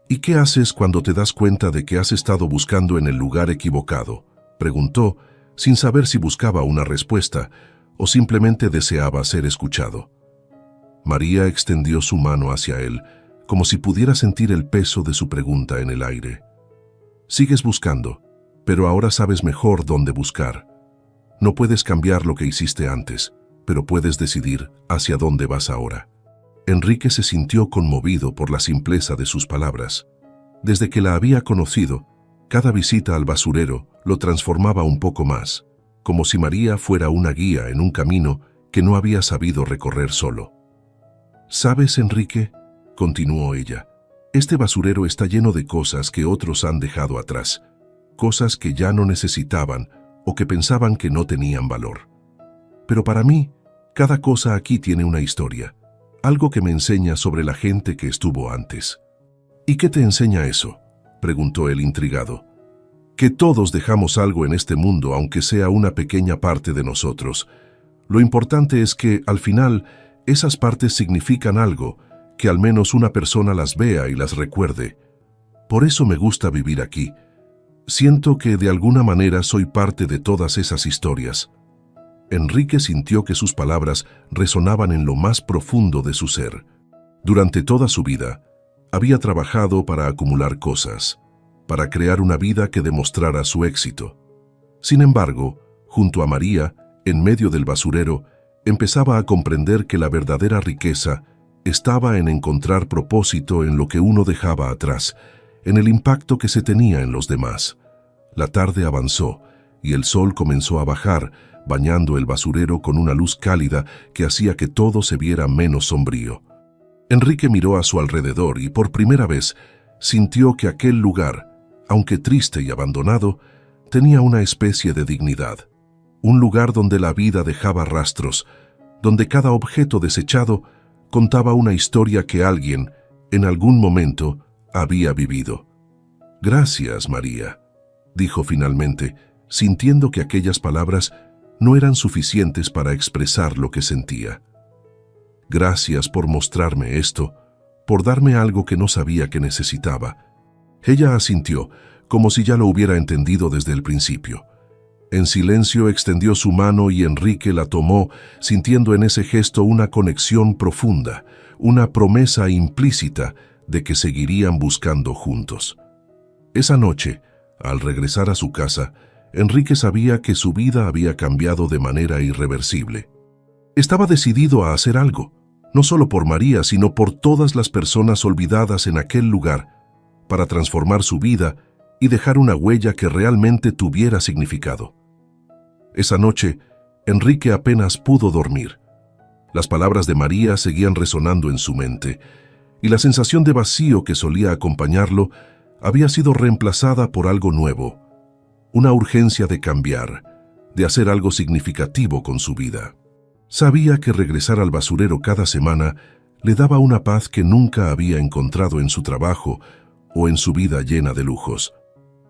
«¿Y qué haces cuando te das cuenta de que has estado buscando en el lugar equivocado?», preguntó, sin saber si buscaba una respuesta o simplemente deseaba ser escuchado. María extendió su mano hacia él, como si pudiera sentir el peso de su pregunta en el aire. «Sigues buscando, pero ahora sabes mejor dónde buscar. No puedes cambiar lo que hiciste antes, pero puedes decidir hacia dónde vas ahora». Enrique se sintió conmovido por la simpleza de sus palabras. Desde que la había conocido, cada visita al basurero lo transformaba un poco más, como si María fuera una guía en un camino que no había sabido recorrer solo. «¿Sabes, Enrique?», continuó ella, «este basurero está lleno de cosas que otros han dejado atrás, cosas que ya no necesitaban o que pensaban que no tenían valor. Pero para mí, cada cosa aquí tiene una historia, algo que me enseña sobre la gente que estuvo antes». «¿Y qué te enseña eso?», preguntó él intrigado. «Que todos dejamos algo en este mundo, aunque sea una pequeña parte de nosotros. Lo importante es que, al final, esas partes significan algo, que al menos una persona las vea y las recuerde. Por eso me gusta vivir aquí. Siento que de alguna manera soy parte de todas esas historias». Enrique sintió que sus palabras resonaban en lo más profundo de su ser. Durante toda su vida, había trabajado para acumular cosas, para crear una vida que demostrara su éxito. Sin embargo, junto a María, en medio del basurero, empezaba a comprender que la verdadera riqueza estaba en encontrar propósito en lo que uno dejaba atrás, en el impacto que se tenía en los demás. La tarde avanzó y el sol comenzó a bajar, bañando el basurero con una luz cálida que hacía que todo se viera menos sombrío. Enrique miró a su alrededor y por primera vez sintió que aquel lugar, aunque triste y abandonado, tenía una especie de dignidad. Un lugar donde la vida dejaba rastros, donde cada objeto desechado contaba una historia que alguien, en algún momento, había vivido. «Gracias, María», dijo finalmente, sintiendo que aquellas palabras no eran suficientes para expresar lo que sentía. «Gracias por mostrarme esto, por darme algo que no sabía que necesitaba». Ella asintió, como si ya lo hubiera entendido desde el principio. En silencio extendió su mano y Enrique la tomó, sintiendo en ese gesto una conexión profunda, una promesa implícita de que seguirían buscando juntos. Esa noche, al regresar a su casa, Enrique sabía que su vida había cambiado de manera irreversible. Estaba decidido a hacer algo, no solo por María, sino por todas las personas olvidadas en aquel lugar, para transformar su vida y dejar una huella que realmente tuviera significado. Esa noche, Enrique apenas pudo dormir. Las palabras de María seguían resonando en su mente, y la sensación de vacío que solía acompañarlo había sido reemplazada por algo nuevo, una urgencia de cambiar, de hacer algo significativo con su vida. Sabía que regresar al basurero cada semana le daba una paz que nunca había encontrado en su trabajo o en su vida llena de lujos,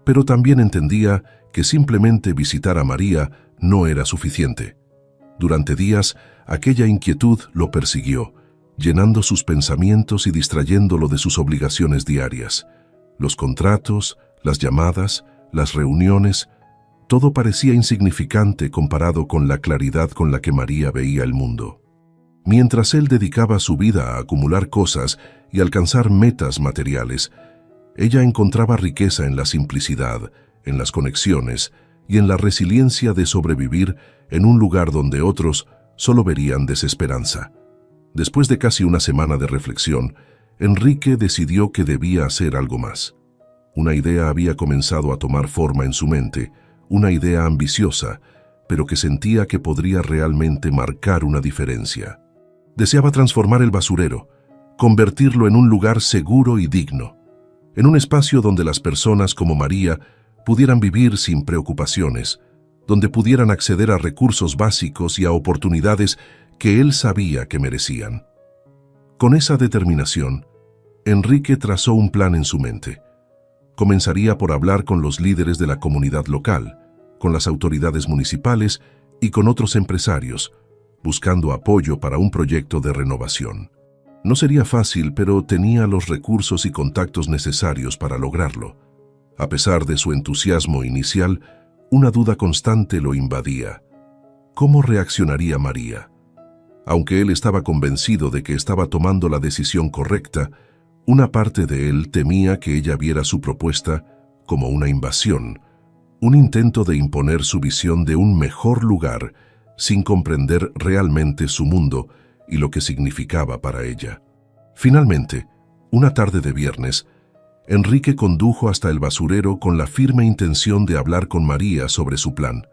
pero también entendía que simplemente visitar a María no era suficiente. Durante días, aquella inquietud lo persiguió, llenando sus pensamientos y distrayéndolo de sus obligaciones diarias. Los contratos, las llamadas, las reuniones, todo parecía insignificante comparado con la claridad con la que María veía el mundo. Mientras él dedicaba su vida a acumular cosas y alcanzar metas materiales, ella encontraba riqueza en la simplicidad, en las conexiones y en la resiliencia de sobrevivir en un lugar donde otros solo verían desesperanza. Después de casi una semana de reflexión, Enrique decidió que debía hacer algo más. Una idea había comenzado a tomar forma en su mente, una idea ambiciosa, pero que sentía que podría realmente marcar una diferencia. Deseaba transformar el basurero, convertirlo en un lugar seguro y digno, en un espacio donde las personas como María pudieran vivir sin preocupaciones, donde pudieran acceder a recursos básicos y a oportunidades que él sabía que merecían. Con esa determinación, Enrique trazó un plan en su mente. Comenzaría por hablar con los líderes de la comunidad local, con las autoridades municipales y con otros empresarios, buscando apoyo para un proyecto de renovación. No sería fácil, pero tenía los recursos y contactos necesarios para lograrlo. A pesar de su entusiasmo inicial, una duda constante lo invadía. ¿Cómo reaccionaría María? Aunque él estaba convencido de que estaba tomando la decisión correcta, una parte de él temía que ella viera su propuesta como una invasión, un intento de imponer su visión de un mejor lugar sin comprender realmente su mundo y lo que significaba para ella. Finalmente, una tarde de viernes, Enrique condujo hasta el basurero con la firme intención de hablar con María sobre su plan.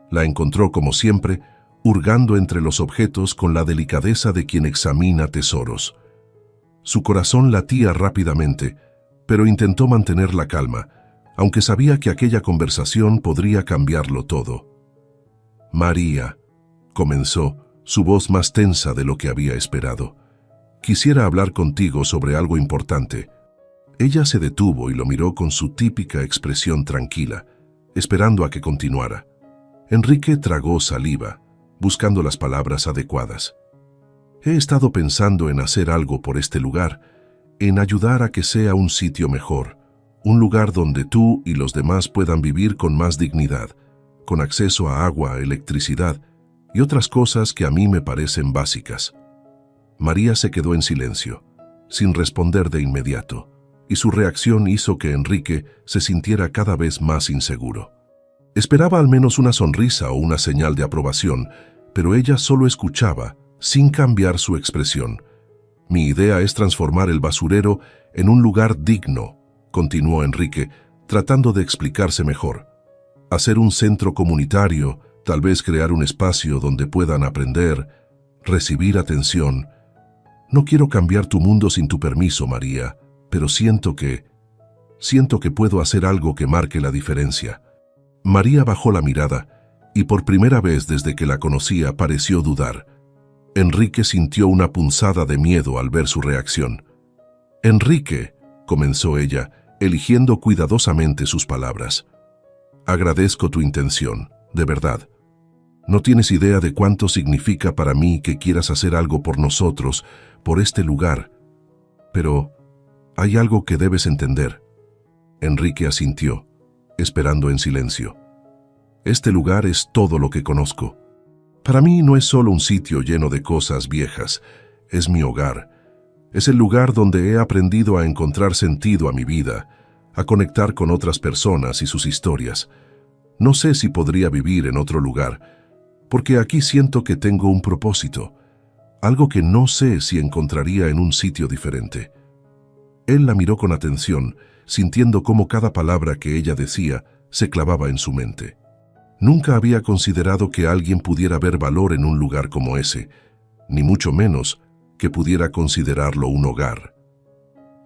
La encontró, como siempre, hurgando entre los objetos con la delicadeza de quien examina tesoros. Su corazón latía rápidamente, pero intentó mantener la calma, aunque sabía que aquella conversación podría cambiarlo todo. «María», comenzó, su voz más tensa de lo que había esperado. «Quisiera hablar contigo sobre algo importante». Ella se detuvo y lo miró con su típica expresión tranquila, esperando a que continuara. Enrique tragó saliva, buscando las palabras adecuadas. «He estado pensando en hacer algo por este lugar, en ayudar a que sea un sitio mejor, un lugar donde tú y los demás puedan vivir con más dignidad, con acceso a agua, electricidad y otras cosas que a mí me parecen básicas». María se quedó en silencio, sin responder de inmediato, y su reacción hizo que Enrique se sintiera cada vez más inseguro. Esperaba al menos una sonrisa o una señal de aprobación, pero ella solo escuchaba, sin cambiar su expresión. «Mi idea es transformar el basurero en un lugar digno», continuó Enrique, tratando de explicarse mejor. «Hacer un centro comunitario, tal vez crear un espacio donde puedan aprender, recibir atención. No quiero cambiar tu mundo sin tu permiso, María, pero siento que puedo hacer algo que marque la diferencia». María bajó la mirada y por primera vez desde que la conocía pareció dudar. Enrique sintió una punzada de miedo al ver su reacción. «Enrique», comenzó ella, eligiendo cuidadosamente sus palabras. «Agradezco tu intención, de verdad. No tienes idea de cuánto significa para mí que quieras hacer algo por nosotros, por este lugar. Pero hay algo que debes entender». Enrique asintió, esperando en silencio. «Este lugar es todo lo que conozco. Para mí no es solo un sitio lleno de cosas viejas, es mi hogar. Es el lugar donde he aprendido a encontrar sentido a mi vida, a conectar con otras personas y sus historias. No sé si podría vivir en otro lugar, porque aquí siento que tengo un propósito, algo que no sé si encontraría en un sitio diferente». Él la miró con atención, sintiendo cómo cada palabra que ella decía se clavaba en su mente. Nunca había considerado que alguien pudiera ver valor en un lugar como ese, ni mucho menos que pudiera considerarlo un hogar.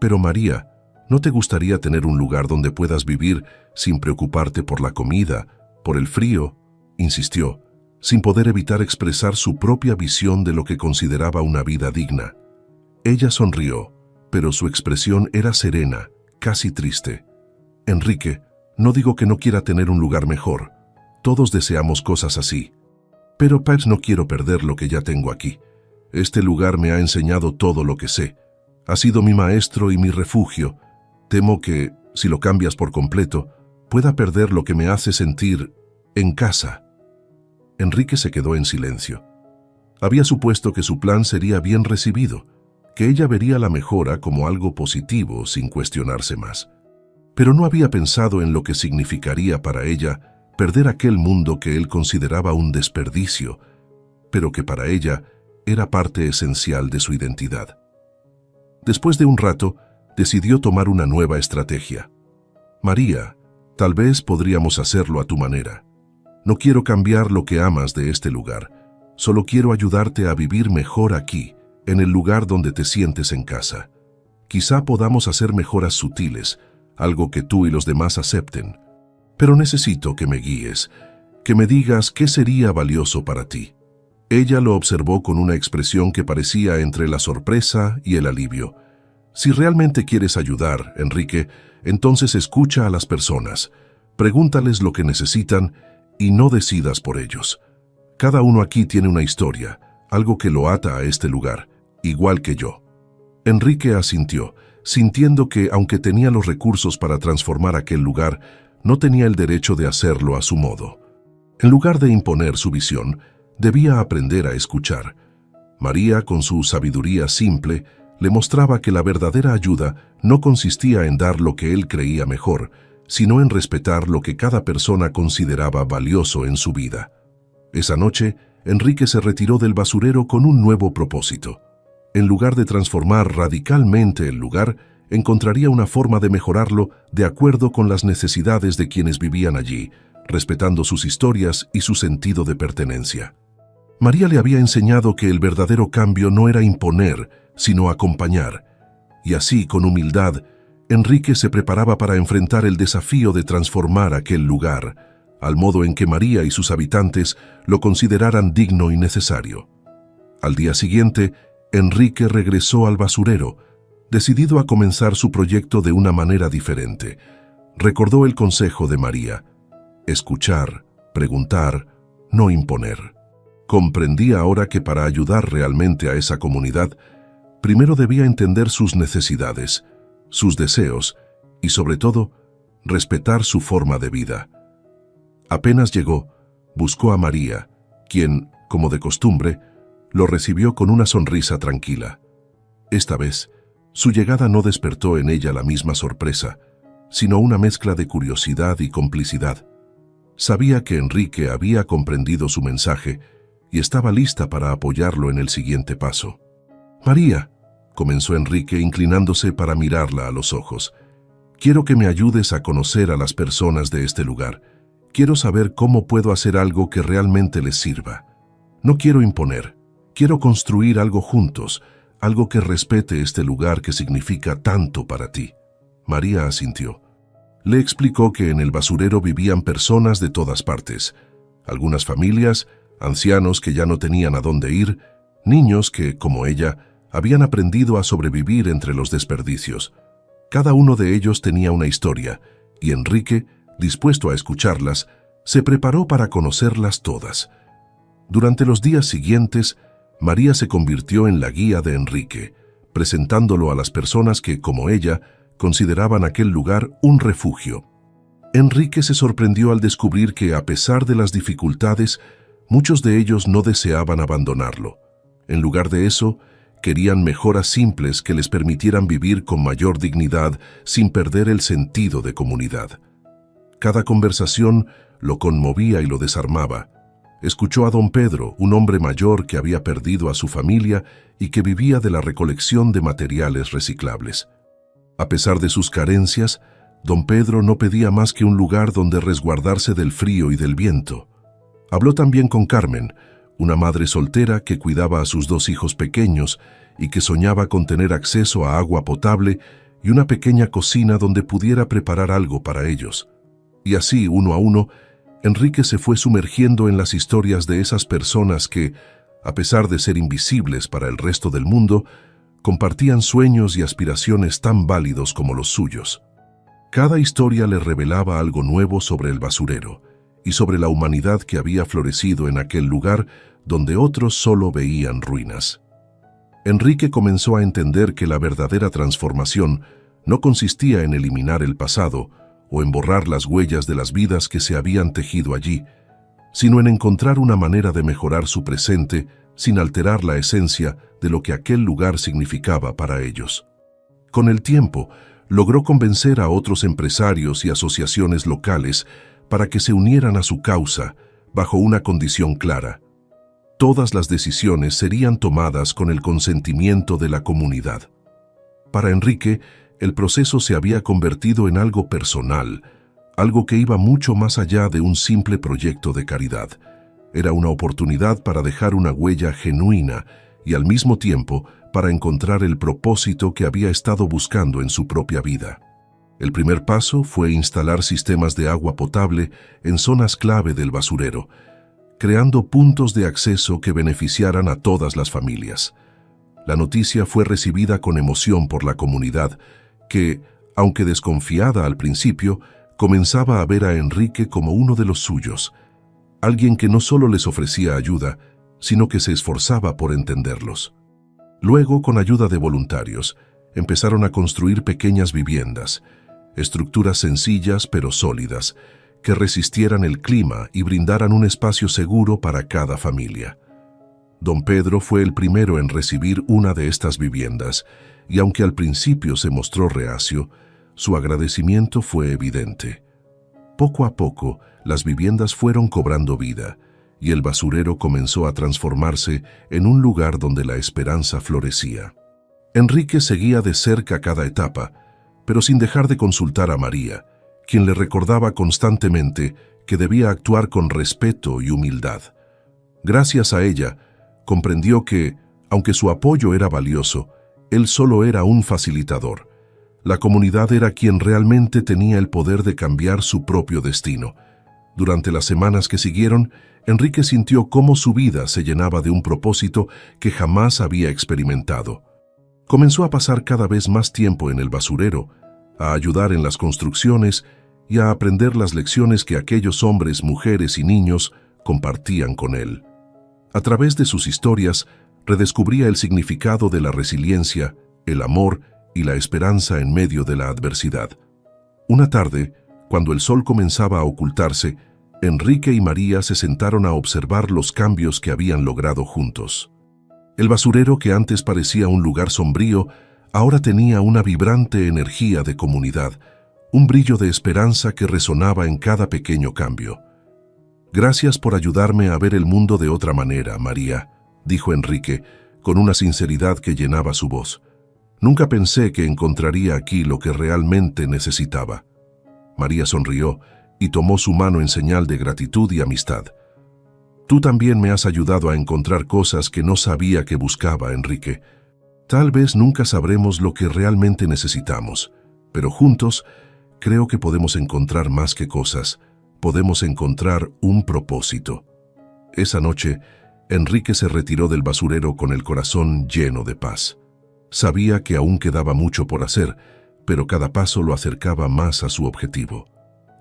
«Pero María, ¿no te gustaría tener un lugar donde puedas vivir sin preocuparte por la comida, por el frío?», insistió, sin poder evitar expresar su propia visión de lo que consideraba una vida digna. Ella sonrió, pero su expresión era serena, casi triste. «Enrique, no digo que no quiera tener un lugar mejor. Todos deseamos cosas así. Pero Pat, no quiero perder lo que ya tengo aquí. Este lugar me ha enseñado todo lo que sé. Ha sido mi maestro y mi refugio. Temo que, si lo cambias por completo, pueda perder lo que me hace sentir en casa. Enrique se quedó en silencio. Había supuesto que su plan sería bien recibido, que ella vería la mejora como algo positivo sin cuestionarse más. Pero no había pensado en lo que significaría para ella perder aquel mundo que él consideraba un desperdicio, pero que para ella era parte esencial de su identidad. Después de un rato, decidió tomar una nueva estrategia. María, tal vez podríamos hacerlo a tu manera. No quiero cambiar lo que amas de este lugar. Solo quiero ayudarte a vivir mejor aquí, en el lugar donde te sientes en casa. Quizá podamos hacer mejoras sutiles, algo que tú y los demás acepten. Pero necesito que me guíes, que me digas qué sería valioso para ti. Ella lo observó con una expresión que parecía entre la sorpresa y el alivio. Si realmente quieres ayudar, Enrique, entonces escucha a las personas, pregúntales lo que necesitan y no decidas por ellos. Cada uno aquí tiene una historia, algo que lo ata a este lugar, igual que yo. Enrique asintió, sintiendo que, aunque tenía los recursos para transformar aquel lugar, no tenía el derecho de hacerlo a su modo. En lugar de imponer su visión, debía aprender a escuchar. María, con su sabiduría simple, le mostraba que la verdadera ayuda no consistía en dar lo que él creía mejor, sino en respetar lo que cada persona consideraba valioso en su vida. Esa noche, Enrique se retiró del basurero con un nuevo propósito. En lugar de transformar radicalmente el lugar, encontraría una forma de mejorarlo de acuerdo con las necesidades de quienes vivían allí, respetando sus historias y su sentido de pertenencia. María le había enseñado que el verdadero cambio no era imponer, sino acompañar. Y así, con humildad, Enrique se preparaba para enfrentar el desafío de transformar aquel lugar, al modo en que María y sus habitantes lo consideraran digno y necesario. Al día siguiente, Enrique regresó al basurero, decidido a comenzar su proyecto de una manera diferente. Recordó el consejo de María: escuchar, preguntar, no imponer. Comprendía ahora que para ayudar realmente a esa comunidad, primero debía entender sus necesidades, sus deseos y, sobre todo, respetar su forma de vida. Apenas llegó, buscó a María, quien, como de costumbre, lo recibió con una sonrisa tranquila. Esta vez, su llegada no despertó en ella la misma sorpresa, sino una mezcla de curiosidad y complicidad. Sabía que Enrique había comprendido su mensaje y estaba lista para apoyarlo en el siguiente paso. «María», comenzó Enrique inclinándose para mirarla a los ojos, «quiero que me ayudes a conocer a las personas de este lugar. Quiero saber cómo puedo hacer algo que realmente les sirva. No quiero imponer, quiero construir algo juntos, algo que respete este lugar que significa tanto para ti». María asintió. Le explicó que en el basurero vivían personas de todas partes, algunas familias, ancianos que ya no tenían a dónde ir, niños que, como ella, habían aprendido a sobrevivir entre los desperdicios. Cada uno de ellos tenía una historia, y Enrique, dispuesto a escucharlas, se preparó para conocerlas todas. Durante los días siguientes, María se convirtió en la guía de Enrique, presentándolo a las personas que, como ella, consideraban aquel lugar un refugio. Enrique se sorprendió al descubrir que, a pesar de las dificultades, muchos de ellos no deseaban abandonarlo. En lugar de eso, querían mejoras simples que les permitieran vivir con mayor dignidad sin perder el sentido de comunidad. Cada conversación lo conmovía y lo desarmaba. Escuchó a don Pedro, un hombre mayor que había perdido a su familia y que vivía de la recolección de materiales reciclables. A pesar de sus carencias, don Pedro no pedía más que un lugar donde resguardarse del frío y del viento. Habló también con Carmen, una madre soltera que cuidaba a sus 2 hijos pequeños y que soñaba con tener acceso a agua potable y una pequeña cocina donde pudiera preparar algo para ellos. Y así, uno a uno, Enrique se fue sumergiendo en las historias de esas personas que, a pesar de ser invisibles para el resto del mundo, compartían sueños y aspiraciones tan válidos como los suyos. Cada historia le revelaba algo nuevo sobre el basurero, y sobre la humanidad que había florecido en aquel lugar donde otros solo veían ruinas. Enrique comenzó a entender que la verdadera transformación no consistía en eliminar el pasado o en borrar las huellas de las vidas que se habían tejido allí, sino en encontrar una manera de mejorar su presente sin alterar la esencia de lo que aquel lugar significaba para ellos. Con el tiempo, logró convencer a otros empresarios y asociaciones locales para que se unieran a su causa bajo una condición clara: todas las decisiones serían tomadas con el consentimiento de la comunidad. Para Enrique, el proceso se había convertido en algo personal, algo que iba mucho más allá de un simple proyecto de caridad. Era una oportunidad para dejar una huella genuina y al mismo tiempo para encontrar el propósito que había estado buscando en su propia vida. El primer paso fue instalar sistemas de agua potable en zonas clave del basurero, creando puntos de acceso que beneficiaran a todas las familias. La noticia fue recibida con emoción por la comunidad, que, aunque desconfiada al principio, comenzaba a ver a Enrique como uno de los suyos, alguien que no solo les ofrecía ayuda, sino que se esforzaba por entenderlos. Luego, con ayuda de voluntarios, empezaron a construir pequeñas viviendas, estructuras sencillas pero sólidas, que resistieran el clima y brindaran un espacio seguro para cada familia. Don Pedro fue el primero en recibir una de estas viviendas, y aunque al principio se mostró reacio, su agradecimiento fue evidente. Poco a poco, las viviendas fueron cobrando vida, y el basurero comenzó a transformarse en un lugar donde la esperanza florecía. Enrique seguía de cerca cada etapa, pero sin dejar de consultar a María, quien le recordaba constantemente que debía actuar con respeto y humildad. Gracias a ella, comprendió que, aunque su apoyo era valioso, él solo era un facilitador. La comunidad era quien realmente tenía el poder de cambiar su propio destino. Durante las semanas que siguieron, Enrique sintió cómo su vida se llenaba de un propósito que jamás había experimentado. Comenzó a pasar cada vez más tiempo en el basurero, a ayudar en las construcciones y a aprender las lecciones que aquellos hombres, mujeres y niños compartían con él. A través de sus historias, redescubría el significado de la resiliencia, el amor y la esperanza en medio de la adversidad. Una tarde, cuando el sol comenzaba a ocultarse, Enrique y María se sentaron a observar los cambios que habían logrado juntos. El basurero, que antes parecía un lugar sombrío, ahora tenía una vibrante energía de comunidad, un brillo de esperanza que resonaba en cada pequeño cambio. «Gracias por ayudarme a ver el mundo de otra manera, María», dijo Enrique, con una sinceridad que llenaba su voz. «Nunca pensé que encontraría aquí lo que realmente necesitaba». María sonrió y tomó su mano en señal de gratitud y amistad. «Tú también me has ayudado a encontrar cosas que no sabía que buscaba, Enrique. Tal vez nunca sabremos lo que realmente necesitamos, pero juntos creo que podemos encontrar más que cosas, podemos encontrar un propósito». Esa noche, Enrique se retiró del basurero con el corazón lleno de paz. Sabía que aún quedaba mucho por hacer, pero cada paso lo acercaba más a su objetivo: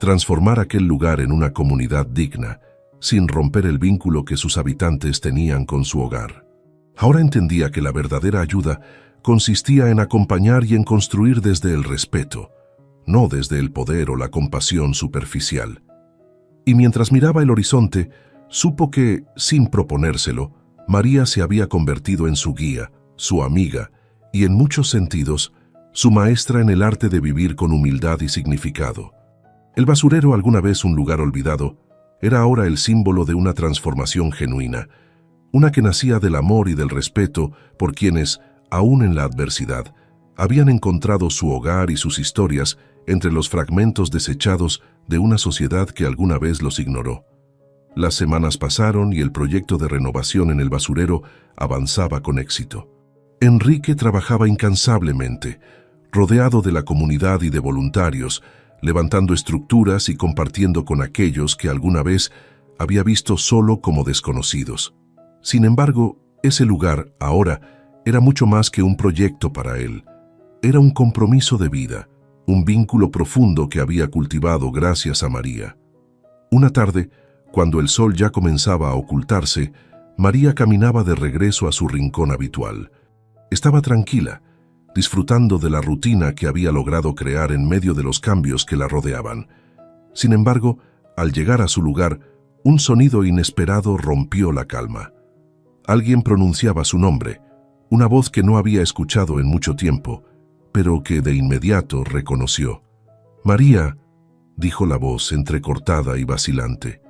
transformar aquel lugar en una comunidad digna, sin romper el vínculo que sus habitantes tenían con su hogar. Ahora entendía que la verdadera ayuda consistía en acompañar y en construir desde el respeto, no desde el poder o la compasión superficial. Y mientras miraba el horizonte, supo que, sin proponérselo, María se había convertido en su guía, su amiga y, en muchos sentidos, su maestra en el arte de vivir con humildad y significado. El basurero, alguna vez un lugar olvidado, era ahora el símbolo de una transformación genuina, una que nacía del amor y del respeto por quienes, aún en la adversidad, habían encontrado su hogar y sus historias entre los fragmentos desechados de una sociedad que alguna vez los ignoró. Las semanas pasaron y el proyecto de renovación en el basurero avanzaba con éxito. Enrique trabajaba incansablemente, rodeado de la comunidad y de voluntarios, levantando estructuras y compartiendo con aquellos que alguna vez había visto solo como desconocidos. Sin embargo, ese lugar, ahora, era mucho más que un proyecto para él. Era un compromiso de vida, un vínculo profundo que había cultivado gracias a María. Una tarde, cuando el sol ya comenzaba a ocultarse, María caminaba de regreso a su rincón habitual. Estaba tranquila, disfrutando de la rutina que había logrado crear en medio de los cambios que la rodeaban. Sin embargo, al llegar a su lugar, un sonido inesperado rompió la calma. Alguien pronunciaba su nombre, una voz que no había escuchado en mucho tiempo, pero que de inmediato reconoció. «María», dijo la voz entrecortada y vacilante.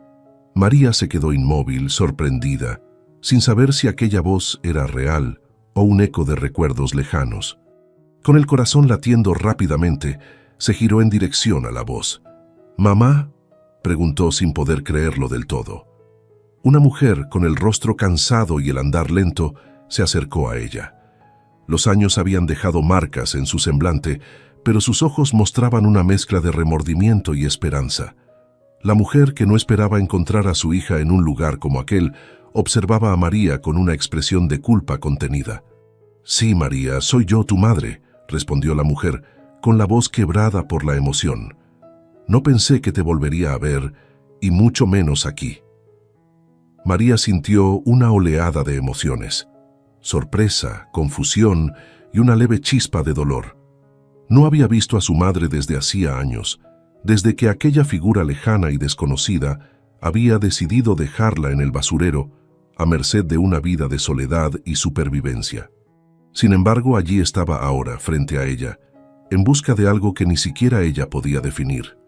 María se quedó inmóvil, sorprendida, sin saber si aquella voz era real o un eco de recuerdos lejanos. Con el corazón latiendo rápidamente, se giró en dirección a la voz. «¿Mamá?», preguntó sin poder creerlo del todo. Una mujer con el rostro cansado y el andar lento se acercó a ella. Los años habían dejado marcas en su semblante, pero sus ojos mostraban una mezcla de remordimiento y esperanza. La mujer, que no esperaba encontrar a su hija en un lugar como aquel, observaba a María con una expresión de culpa contenida. «Sí, María, soy yo, tu madre», respondió la mujer, con la voz quebrada por la emoción. «No pensé que te volvería a ver, y mucho menos aquí». María sintió una oleada de emociones: sorpresa, confusión y una leve chispa de dolor. No había visto a su madre desde hacía años, desde que aquella figura lejana y desconocida había decidido dejarla en el basurero, a merced de una vida de soledad y supervivencia. Sin embargo, allí estaba ahora, frente a ella, en busca de algo que ni siquiera ella podía definir.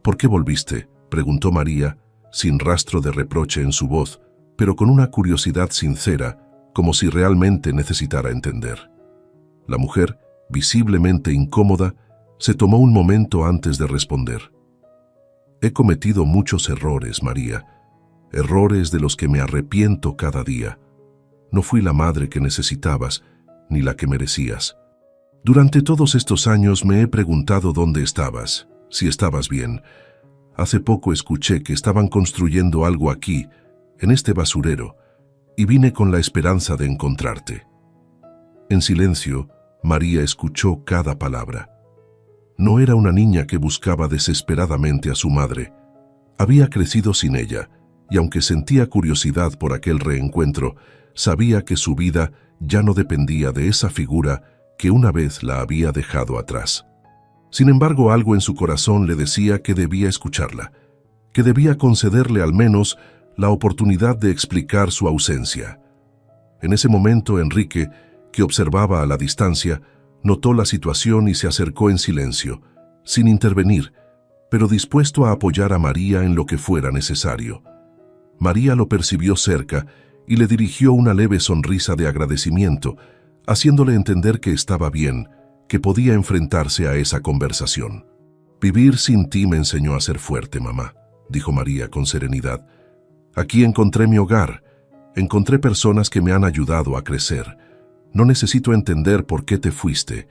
«¿Por qué volviste?», preguntó María, sin rastro de reproche en su voz, pero con una curiosidad sincera, como si realmente necesitara entender. La mujer, visiblemente incómoda, se tomó un momento antes de responder. «He cometido muchos errores, María, errores de los que me arrepiento cada día. No fui la madre que necesitabas, ni la que merecías. Durante todos estos años me he preguntado dónde estabas, si estabas bien. Hace poco escuché que estaban construyendo algo aquí, en este basurero, y vine con la esperanza de encontrarte». En silencio, María escuchó cada palabra. No era una niña que buscaba desesperadamente a su madre. Había crecido sin ella, y aunque sentía curiosidad por aquel reencuentro, sabía que su vida ya no dependía de esa figura que una vez la había dejado atrás. Sin embargo, algo en su corazón le decía que debía escucharla, que debía concederle al menos la oportunidad de explicar su ausencia. En ese momento, Enrique, que observaba a la distancia, notó la situación y se acercó en silencio, sin intervenir, pero dispuesto a apoyar a María en lo que fuera necesario. María lo percibió cerca y le dirigió una leve sonrisa de agradecimiento, haciéndole entender que estaba bien, que podía enfrentarse a esa conversación. «Vivir sin ti me enseñó a ser fuerte, mamá», dijo María con serenidad. «Aquí encontré mi hogar, encontré personas que me han ayudado a crecer. No necesito entender por qué te fuiste.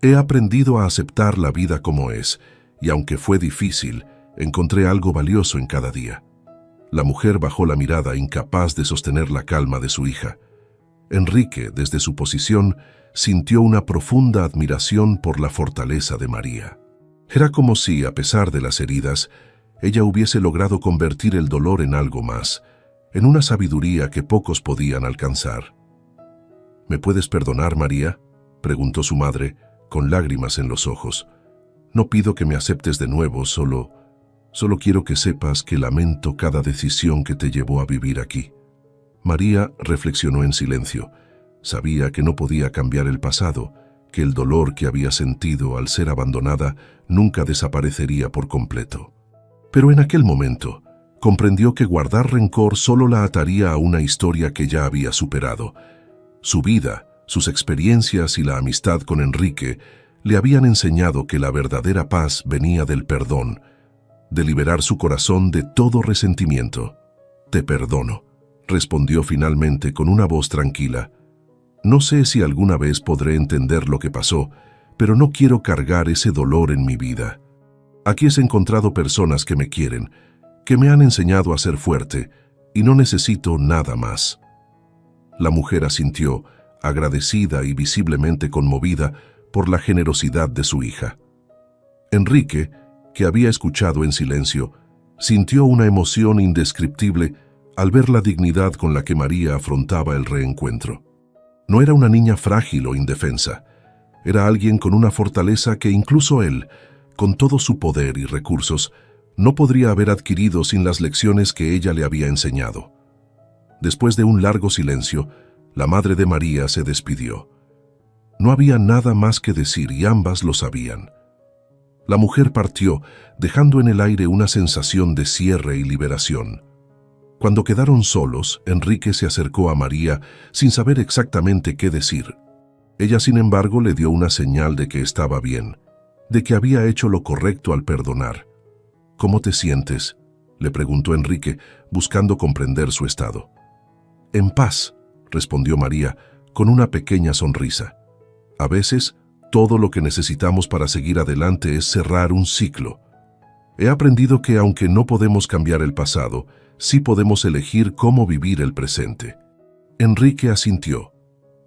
He aprendido a aceptar la vida como es, y aunque fue difícil, encontré algo valioso en cada día». La mujer bajó la mirada, incapaz de sostener la calma de su hija. Enrique, desde su posición, sintió una profunda admiración por la fortaleza de María. Era como si, a pesar de las heridas, ella hubiese logrado convertir el dolor en algo más, en una sabiduría que pocos podían alcanzar. «¿Me puedes perdonar, María?», preguntó su madre, con lágrimas en los ojos. «No pido que me aceptes de nuevo, solo quiero que sepas que lamento cada decisión que te llevó a vivir aquí». María reflexionó en silencio. Sabía que no podía cambiar el pasado, que el dolor que había sentido al ser abandonada nunca desaparecería por completo. Pero en aquel momento, comprendió que guardar rencor solo la ataría a una historia que ya había superado. Su vida, sus experiencias y la amistad con Enrique le habían enseñado que la verdadera paz venía del perdón, de liberar su corazón de todo resentimiento. «Te perdono», respondió finalmente con una voz tranquila. «No sé si alguna vez podré entender lo que pasó, pero no quiero cargar ese dolor en mi vida. Aquí he encontrado personas que me quieren, que me han enseñado a ser fuerte, y no necesito nada más». La mujer asintió, agradecida y visiblemente conmovida por la generosidad de su hija. Enrique, que había escuchado en silencio, Sintió una emoción indescriptible al ver la dignidad con la que María afrontaba el reencuentro. No era una niña frágil o indefensa. Era alguien con una fortaleza que incluso él, con todo su poder y recursos, no podría haber adquirido sin las lecciones que ella le había enseñado. Después de un largo silencio, la madre de María se despidió. No había nada más que decir y ambas lo sabían. La mujer partió, dejando en el aire una sensación de cierre y liberación. Cuando quedaron solos, Enrique se acercó a María sin saber exactamente qué decir. Ella, sin embargo, le dio una señal de que estaba bien, de que había hecho lo correcto al perdonar. «¿Cómo te sientes?», le preguntó Enrique, buscando comprender su estado. «En paz», respondió María, con una pequeña sonrisa. «A veces, todo lo que necesitamos para seguir adelante es cerrar un ciclo. He aprendido que aunque no podemos cambiar el pasado, sí podemos elegir cómo vivir el presente». Enrique asintió,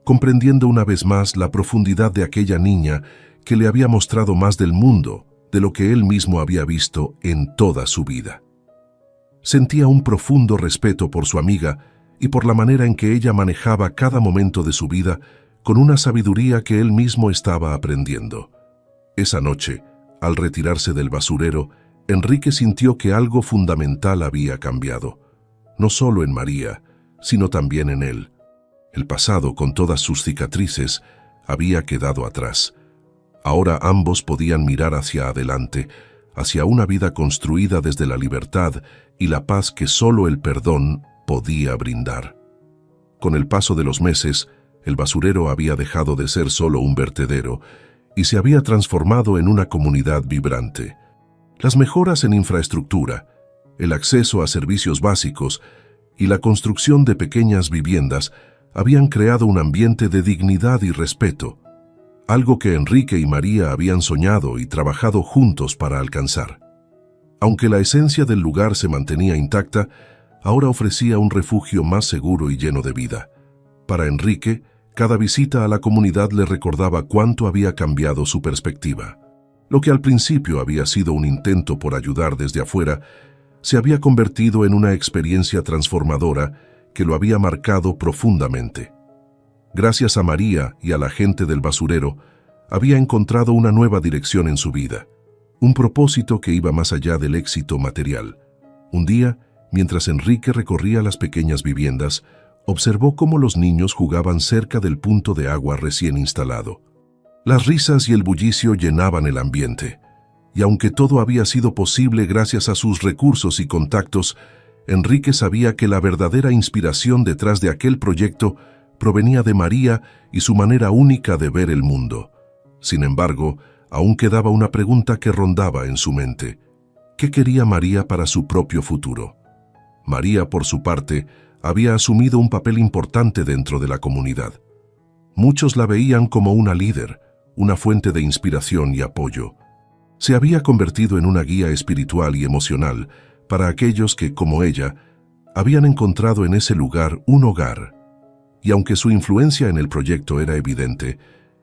comprendiendo una vez más la profundidad de aquella niña que le había mostrado más del mundo de lo que él mismo había visto en toda su vida. Sentía un profundo respeto por su amiga y por la manera en que ella manejaba cada momento de su vida con una sabiduría que él mismo estaba aprendiendo. Esa noche, al retirarse del basurero, Enrique sintió que algo fundamental había cambiado, no solo en María, sino también en él. El pasado, con todas sus cicatrices, había quedado atrás. Ahora ambos podían mirar hacia adelante, hacia una vida construida desde la libertad y la paz que solo el perdón podía brindar. Con el paso de los meses, el basurero había dejado de ser solo un vertedero y se había transformado en una comunidad vibrante. Las mejoras en infraestructura, el acceso a servicios básicos y la construcción de pequeñas viviendas habían creado un ambiente de dignidad y respeto, algo que Enrique y María habían soñado y trabajado juntos para alcanzar. Aunque la esencia del lugar se mantenía intacta, ahora ofrecía un refugio más seguro y lleno de vida. Para Enrique, cada visita a la comunidad le recordaba cuánto había cambiado su perspectiva. Lo que al principio había sido un intento por ayudar desde afuera, se había convertido en una experiencia transformadora que lo había marcado profundamente. Gracias a María y a la gente del basurero, había encontrado una nueva dirección en su vida, un propósito que iba más allá del éxito material. Un día, mientras Enrique recorría las pequeñas viviendas, observó cómo los niños jugaban cerca del punto de agua recién instalado. Las risas y el bullicio llenaban el ambiente, y aunque todo había sido posible gracias a sus recursos y contactos, Enrique sabía que la verdadera inspiración detrás de aquel proyecto provenía de María y su manera única de ver el mundo. Sin embargo, aún quedaba una pregunta que rondaba en su mente. ¿Qué quería María para su propio futuro? María, por su parte, había asumido un papel importante dentro de la comunidad. Muchos la veían como una líder, una fuente de inspiración y apoyo. Se había convertido en una guía espiritual y emocional para aquellos que, como ella, habían encontrado en ese lugar un hogar. Y aunque su influencia en el proyecto era evidente,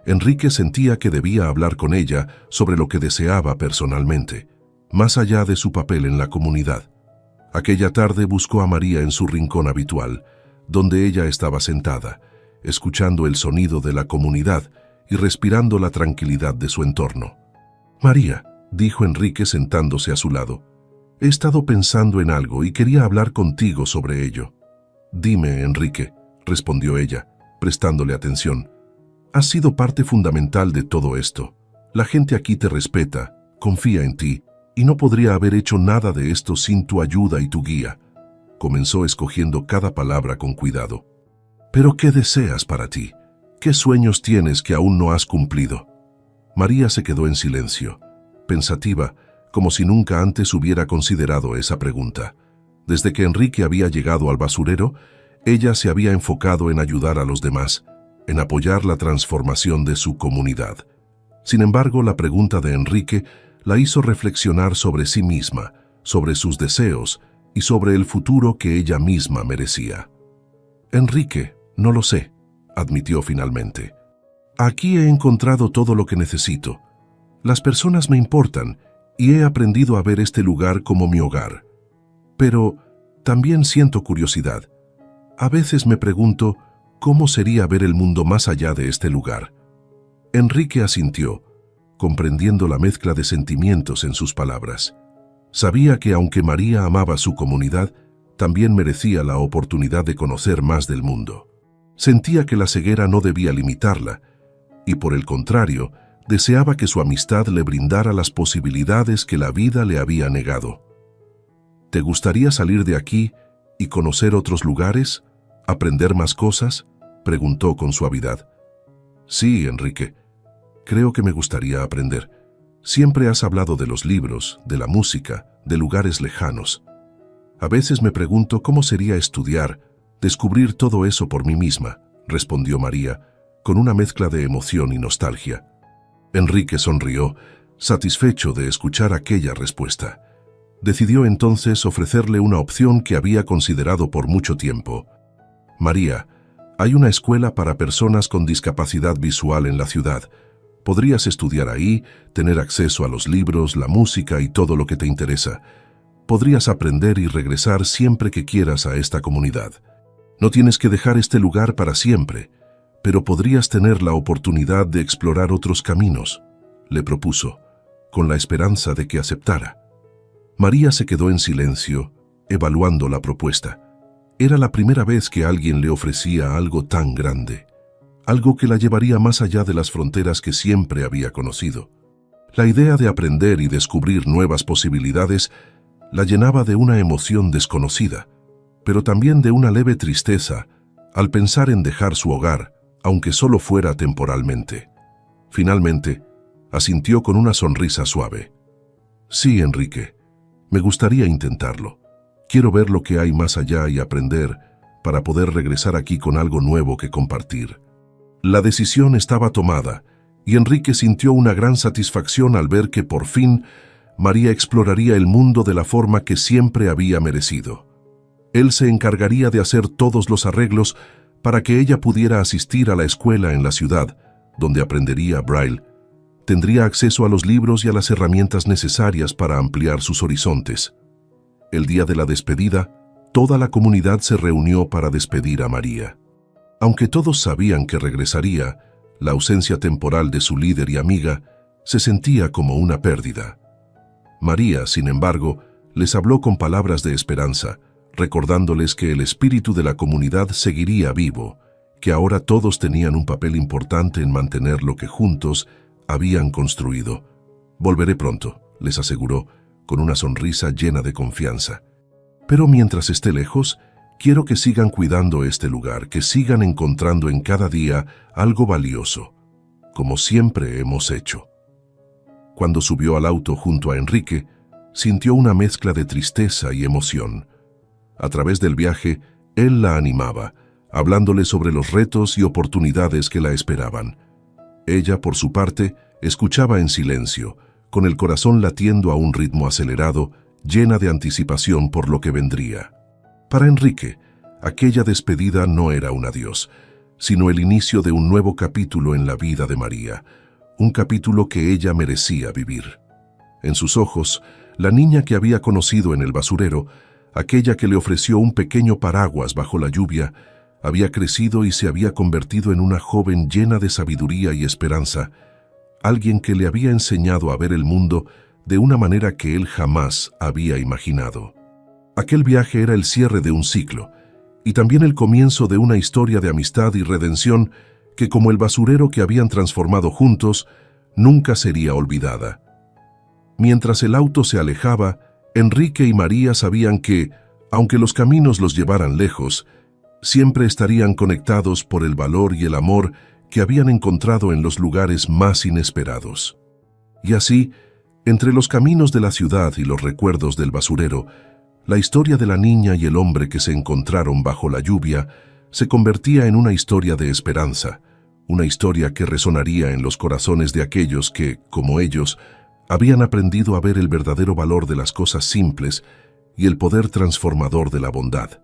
Enrique sentía que debía hablar con ella sobre lo que deseaba personalmente, más allá de su papel en la comunidad. Aquella tarde buscó a María en su rincón habitual, donde ella estaba sentada, escuchando el sonido de la comunidad y respirando la tranquilidad de su entorno. «María», dijo Enrique sentándose a su lado, «he estado pensando en algo y quería hablar contigo sobre ello». «Dime, Enrique», respondió ella, prestándole atención. «Has sido parte fundamental de todo esto. La gente aquí te respeta, confía en ti, y no podría haber hecho nada de esto sin tu ayuda y tu guía». Comenzó escogiendo cada palabra con cuidado. «¿Pero qué deseas para ti? ¿Qué sueños tienes que aún no has cumplido?» María se quedó en silencio, pensativa, como si nunca antes hubiera considerado esa pregunta. Desde que Enrique había llegado al basurero, ella se había enfocado en ayudar a los demás, en apoyar la transformación de su comunidad. Sin embargo, la pregunta de Enrique la hizo reflexionar sobre sí misma, sobre sus deseos y sobre el futuro que ella misma merecía. «Enrique, no lo sé», admitió finalmente. «Aquí he encontrado todo lo que necesito. Las personas me importan y he aprendido a ver este lugar como mi hogar. Pero también siento curiosidad. A veces me pregunto cómo sería ver el mundo más allá de este lugar. Enrique asintió, comprendiendo la mezcla de sentimientos en sus palabras. Sabía que aunque María amaba su comunidad, también merecía la oportunidad de conocer más del mundo. Sentía que la ceguera no debía limitarla, y por el contrario, deseaba que su amistad le brindara las posibilidades que la vida le había negado. ¿Te gustaría salir de aquí y conocer otros lugares? ¿Aprender más cosas?, preguntó con suavidad. Sí, Enrique. Creo que me gustaría aprender. Siempre has hablado de los libros, de la música, de lugares lejanos. A veces me pregunto cómo sería estudiar, descubrir todo eso por mí misma, respondió María, con una mezcla de emoción y nostalgia. Enrique sonrió, satisfecho de escuchar aquella respuesta. Decidió entonces ofrecerle una opción que había considerado por mucho tiempo. María, hay una escuela para personas con discapacidad visual en la ciudad. Podrías estudiar ahí, tener acceso a los libros, la música y todo lo que te interesa. Podrías aprender y regresar siempre que quieras a esta comunidad. No tienes que dejar este lugar para siempre, pero podrías tener la oportunidad de explorar otros caminos, le propuso, con la esperanza de que aceptara. María se quedó en silencio, evaluando la propuesta. Era la primera vez que alguien le ofrecía algo tan grande, algo que la llevaría más allá de las fronteras que siempre había conocido. La idea de aprender y descubrir nuevas posibilidades la llenaba de una emoción desconocida, pero también de una leve tristeza al pensar en dejar su hogar, aunque solo fuera temporalmente. Finalmente, asintió con una sonrisa suave. Sí, Enrique, me gustaría intentarlo. Quiero ver lo que hay más allá y aprender para poder regresar aquí con algo nuevo que compartir. La decisión estaba tomada y Enrique sintió una gran satisfacción al ver que por fin María exploraría el mundo de la forma que siempre había merecido. Él se encargaría de hacer todos los arreglos para que ella pudiera asistir a la escuela en la ciudad, donde aprendería braille. Tendría acceso a los libros y a las herramientas necesarias para ampliar sus horizontes. El día de la despedida, toda la comunidad se reunió para despedir a María. Aunque todos sabían que regresaría, la ausencia temporal de su líder y amiga se sentía como una pérdida. María, sin embargo, les habló con palabras de esperanza, recordándoles que el espíritu de la comunidad seguiría vivo, que ahora todos tenían un papel importante en mantener lo que juntos habían construido. Volveré pronto, les aseguró, con una sonrisa llena de confianza. Pero mientras esté lejos, quiero que sigan cuidando este lugar, que sigan encontrando en cada día algo valioso, como siempre hemos hecho. Cuando subió al auto junto a Enrique, sintió una mezcla de tristeza y emoción. A través del viaje, él la animaba, hablándole sobre los retos y oportunidades que la esperaban. Ella, por su parte, escuchaba en silencio, con el corazón latiendo a un ritmo acelerado, llena de anticipación por lo que vendría. Para Enrique, aquella despedida no era un adiós, sino el inicio de un nuevo capítulo en la vida de María, un capítulo que ella merecía vivir. En sus ojos, la niña que había conocido en el basurero, aquella que le ofreció un pequeño paraguas bajo la lluvia, había crecido y se había convertido en una joven llena de sabiduría y esperanza, alguien que le había enseñado a ver el mundo de una manera que él jamás había imaginado. Aquel viaje era el cierre de un ciclo, y también el comienzo de una historia de amistad y redención que, como el basurero que habían transformado juntos, nunca sería olvidada. Mientras el auto se alejaba, Enrique y María sabían que, aunque los caminos los llevaran lejos, siempre estarían conectados por el valor y el amor que habían encontrado en los lugares más inesperados. Y así, entre los caminos de la ciudad y los recuerdos del basurero, la historia de la niña y el hombre que se encontraron bajo la lluvia se convertía en una historia de esperanza, una historia que resonaría en los corazones de aquellos que, como ellos, habían aprendido a ver el verdadero valor de las cosas simples y el poder transformador de la bondad.